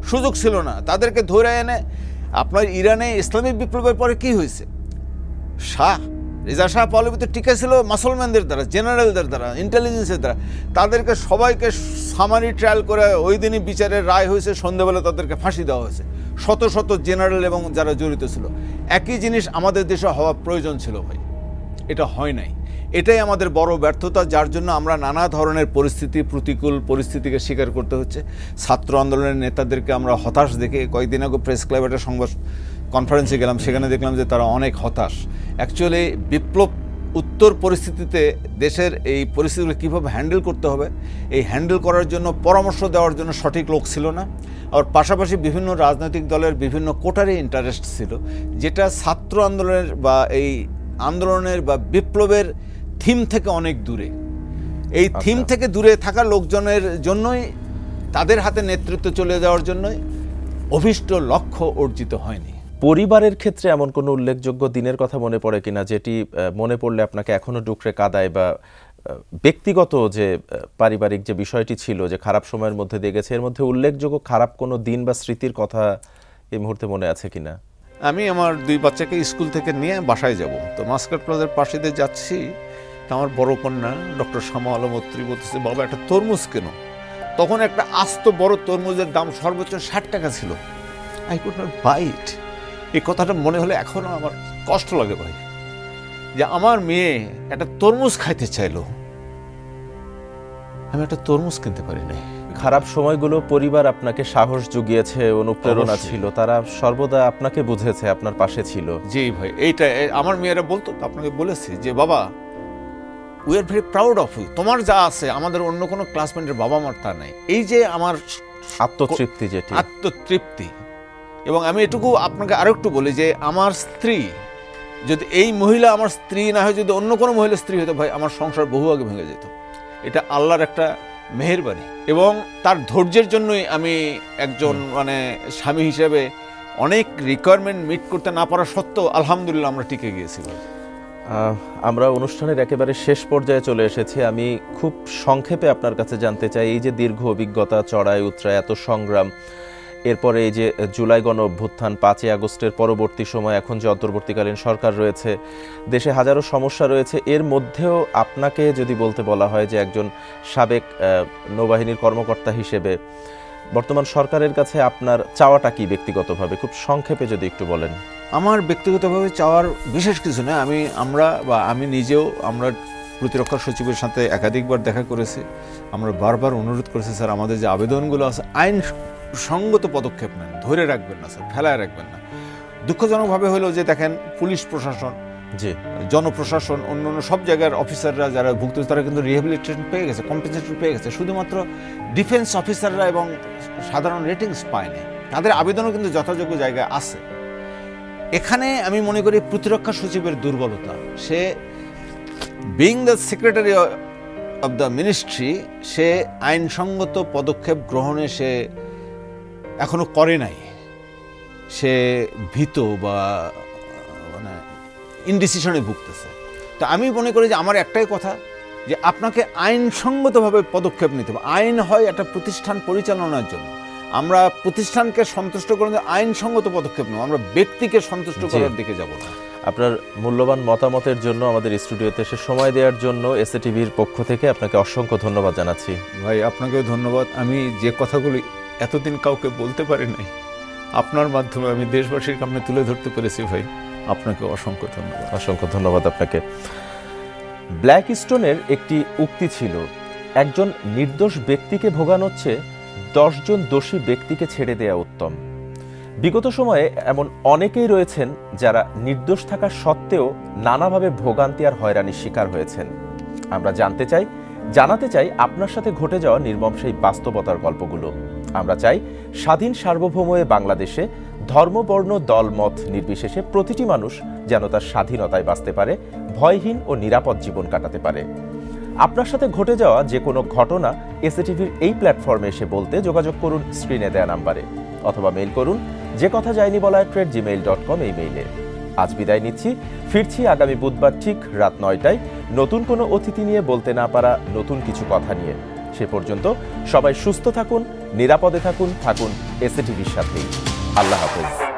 সুযোগ ছিল না। তাদেরকে ধরে এনে আপনার ইরানে ইসলামিক বিপ্লবের পরে কি হয়েছে, রেজা শাহ পাহলভী টিকে ছিল মুসলমানদের দ্বারা, জেনারেলদের দ্বারা, ইন্টেলিজেন্সের দ্বারা। তাদেরকে সবাইকে সামারি ট্রায়াল করে ওই দিনই বিচারের রায় হয়েছে, সন্ধ্যাবেলা তাদেরকে ফাঁসি দেওয়া হয়েছে। শত শত জেনারেল এবং যারা জড়িত ছিল। একই জিনিস আমাদের দেশে হওয়া প্রয়োজন ছিল ভাই, এটা হয় নাই। এটাই আমাদের বড় ব্যর্থতা, যার জন্য আমরা নানা ধরনের প্রতিকূল পরিস্থিতিকে স্বীকার করতে হচ্ছে। ছাত্র আন্দোলনের নেতাদেরকে আমরা হতাশ দেখে, কয়েকদিন আগে প্রেস ক্লাবে একটা সংবাদ কনফারেন্সে গেলাম, সেখানে দেখলাম যে তারা অনেক হতাশ। অ্যাকচুয়ালি বিপ্লব উত্তর পরিস্থিতিতে দেশের এই পরিস্থিতিগুলো কীভাবে হ্যান্ডেল করতে হবে, এই হ্যান্ডেল করার জন্য পরামর্শ দেওয়ার জন্য সঠিক লোক ছিল না। আর পাশাপাশি বিভিন্ন রাজনৈতিক দলের বিভিন্ন কোটারই ইন্টারেস্ট ছিল, যেটা ছাত্র আন্দোলনের বা এই আন্দোলনের বা বিপ্লবের থিম থেকে অনেক দূরে। এই থিম থেকে দূরে থাকা লোকজনের জন্যই, তাদের হাতে নেতৃত্ব চলে যাওয়ার জন্যই অভীষ্ট লক্ষ্য অর্জিত হয়নি। পরিবারের ক্ষেত্রে এমন কোনো উল্লেখযোগ্য দিনের কথা মনে পড়ে কিনা, যেটি মনে পড়লে আপনাকে এখনো ডুকরে কাঁদায়, বা ব্যক্তিগত যে পারিবারিক যে বিষয়টি ছিল যে খারাপ সময়ের মধ্যে দিয়ে গেছে, এর মধ্যে উল্লেখযোগ্য খারাপ কোনো দিন বা স্মৃতির কথা এই মুহূর্তে মনে আছে কিনা? আমি আমার 2 বাচ্চাকে স্কুল থেকে নিয়ে বাসায় যাব, তো মাস্কাট প্লাজার পাশে দিয়ে যাচ্ছি। তো আমার বড় কন্যা ডক্টর শামা আলম অত্রী বলতেছে, বাবা একটা তরমুজ কেন। তখন একটা আস্ত বড় তরমুজের দাম সর্বোচ্চ 60 টাকা ছিল। আই কুড নট বাই ইট। এই কথাটা মনে হলে এখনো আমার কষ্ট লাগে ভাই, যে আমার মেয়ে একটা তরমুজ খাইতে চাইলো, আমি একটা তরমুজ কিনতে পারি নাই। খারাপ সময়গুলো পরিবার আপনাকে সাহস জুগিয়েছে, অনুপ্রেরণা ছিল, তারা সর্বদা আপনাকে বুঝেছে, আপনার পাশে ছিল। জি ভাই, এইটা আমার মেয়েরা বলতো, আপনাকে বলেছি যে বাবা we are very proud of you, তোমার যা আছে আমাদের অন্য কোনো ক্লাসমেটের বাবা মার তা নাই। এই যে আমার আত্মতৃপ্তি, যেটি আত্মতৃপ্তি। এবং আমি এটুকু আপনাকে আরেকটু বলি যে আমার স্ত্রী যদি এই মহিলা আমার স্ত্রী না হয়, যদি অন্য কোনো মহিলা স্ত্রী হতো, ভাই আমার সংসার বহু আগে ভেঙে যেত। এটা আল্লাহর একটা মেহেরবানি, এবং তার ধৈর্যের জন্যই আমি একজন মানে স্বামী হিসেবে অনেক রিকোয়ারমেন্ট মিট করতে না পারা সত্ত্বেও আলহামদুলিল্লাহ আমরা টিকে গিয়েছি। ভাই আমরা অনুষ্ঠানের একেবারে শেষ পর্যায়ে চলে এসেছি। আমি খুব সংক্ষেপে আপনার কাছে জানতে চাই, এই যে দীর্ঘ অভিজ্ঞতা, চড়াই উতরাই, এত সংগ্রাম, এরপরে এই যে জুলাই গণ অভ্যুত্থান, 5ই আগস্টের পরবর্তী সময়, এখন যে অন্তর্বর্তীকালীন সরকার রয়েছে, দেশে হাজারো সমস্যা রয়েছে, এর মধ্যেও আপনাকে যদি বলতে বলা হয় যে একজন সাবেক নৌবাহিনীর কর্মকর্তা হিসেবে বর্তমান সরকারের কাছে আপনার চাওয়াটা কি ব্যক্তিগতভাবে, খুব সংক্ষেপে যদি একটু বলেন। আমার ব্যক্তিগতভাবে চাওয়ার বিশেষ কিছু নয়। আমি নিজেও আমরা প্রতিরক্ষা সচিবের সাথে একাধিকবার দেখা করেছি। আমরা বারবার অনুরোধ করেছি, স্যার আমাদের যে আবেদনগুলো আছে আইন সঙ্গত পদক্ষেপ নেন, ধরে রাখবেন না স্যার, ফেলায় রাখবেন না। দুঃখজনকভাবে হলো যে দেখেন পুলিশ প্রশাসন, জি, জনপ্রশাসন, অন্য সব জায়গার অফিসাররা যারা ভুক্ত, তারা কিন্তু রিহ্যাবিলিটেশন পেয়ে গেছে, কম্পেনসেশন পেয়ে গেছে। শুধুমাত্র ডিফেন্স অফিসাররা এবং সাধারণ রেটিংস পায়নি, তাদের আবেদনও কিন্তু যথাযোগ্য জায়গায় আছে। এখানে আমি মনে করি প্রতিরক্ষা সচিবের দুর্বলতা। সে being the secretary of the ministry, সে আইনসঙ্গত পদক্ষেপ গ্রহণে সে এখনো করে নাই। সে ভীত বা মানে ইনডিসিশনে ভুগতেছে। তো আমি মনে করি যে আমার একটাই কথা, যে আপনাকে আইনসঙ্গতভাবে পদক্ষেপ নিতে হবে। আইন হয় একটা প্রতিষ্ঠান পরিচালনার জন্য, আমরা প্রতিষ্ঠানকে সন্তুষ্ট করে আইনসঙ্গত পদক্ষেপ নেব, আমরা ব্যক্তিকে সন্তুষ্ট করার দিকে যাব না। আপনার মূল্যবান মতামতের জন্য, আমাদের স্টুডিওতে এসে সময় দেওয়ার জন্য এসএ টিভির পক্ষ থেকে আপনাকে অসংখ্য ধন্যবাদ জানাচ্ছি। ভাই আপনাকেও ধন্যবাদ। আমি যে কথাগুলি এতদিন কাউকে বলতে পারি নাই, আপনার মাধ্যমে আমি দেশবাসীর সামনে তুলে ধরতে পেরেছি। ভাই আপনাকে অসংখ্য ধন্যবাদ। অসংখ্য ধন্যবাদ আপনাকে। ব্ল্যাক স্টোনের একটি উক্তি ছিল, একজন নির্দোষ ব্যক্তিকে ভোগানোচ্ছে 10 জন দোষী ব্যক্তিকে ছেড়ে দেয়া উত্তম। বিগত সময়ে এমন অনেকেই রয়েছেন যারা নির্দোষ থাকা সত্ত্বেও নানাভাবে ভোগান্তি আর হয়রানির শিকার হয়েছেন। আমরা জানাতে চাই আপনার সাথে ঘটে যাওয়া নির্মম সেই বাস্তবতার গল্পগুলো। আমরা চাই স্বাধীন সার্বভৌম বাংলাদেশে ধর্ম, বর্ণ, দল, মত নির্বিশেষে প্রতিটি মানুষ যেন তার স্বাধীনতায় বাঁচতে পারে, ভয়হীন ও নিরাপদ জীবন কাটাতে পারে। আপনার সাথে ঘটে যাওয়া যে কোনো ঘটনা এসএ টিভির এই প্ল্যাটফর্মে এসে বলতে যোগাযোগ করুন স্ক্রিনে দেয়া নাম্বারে, অথবা মেইল করুন যে কথা যায়নি বলা @gmail.com এই মেইলে। আজ বিদায় নিচ্ছি, ফিরছি আগামী বুধবার ঠিক রাত 9টায় নতুন কোনো অতিথি নিয়ে, বলতে না পারা নতুন কিছু কথা নিয়ে। সে পর্যন্ত সবাই সুস্থ থাকুন, নিরাপদে থাকুন এসএ টিভির সাথেই। আল্লাহ হাফেজ।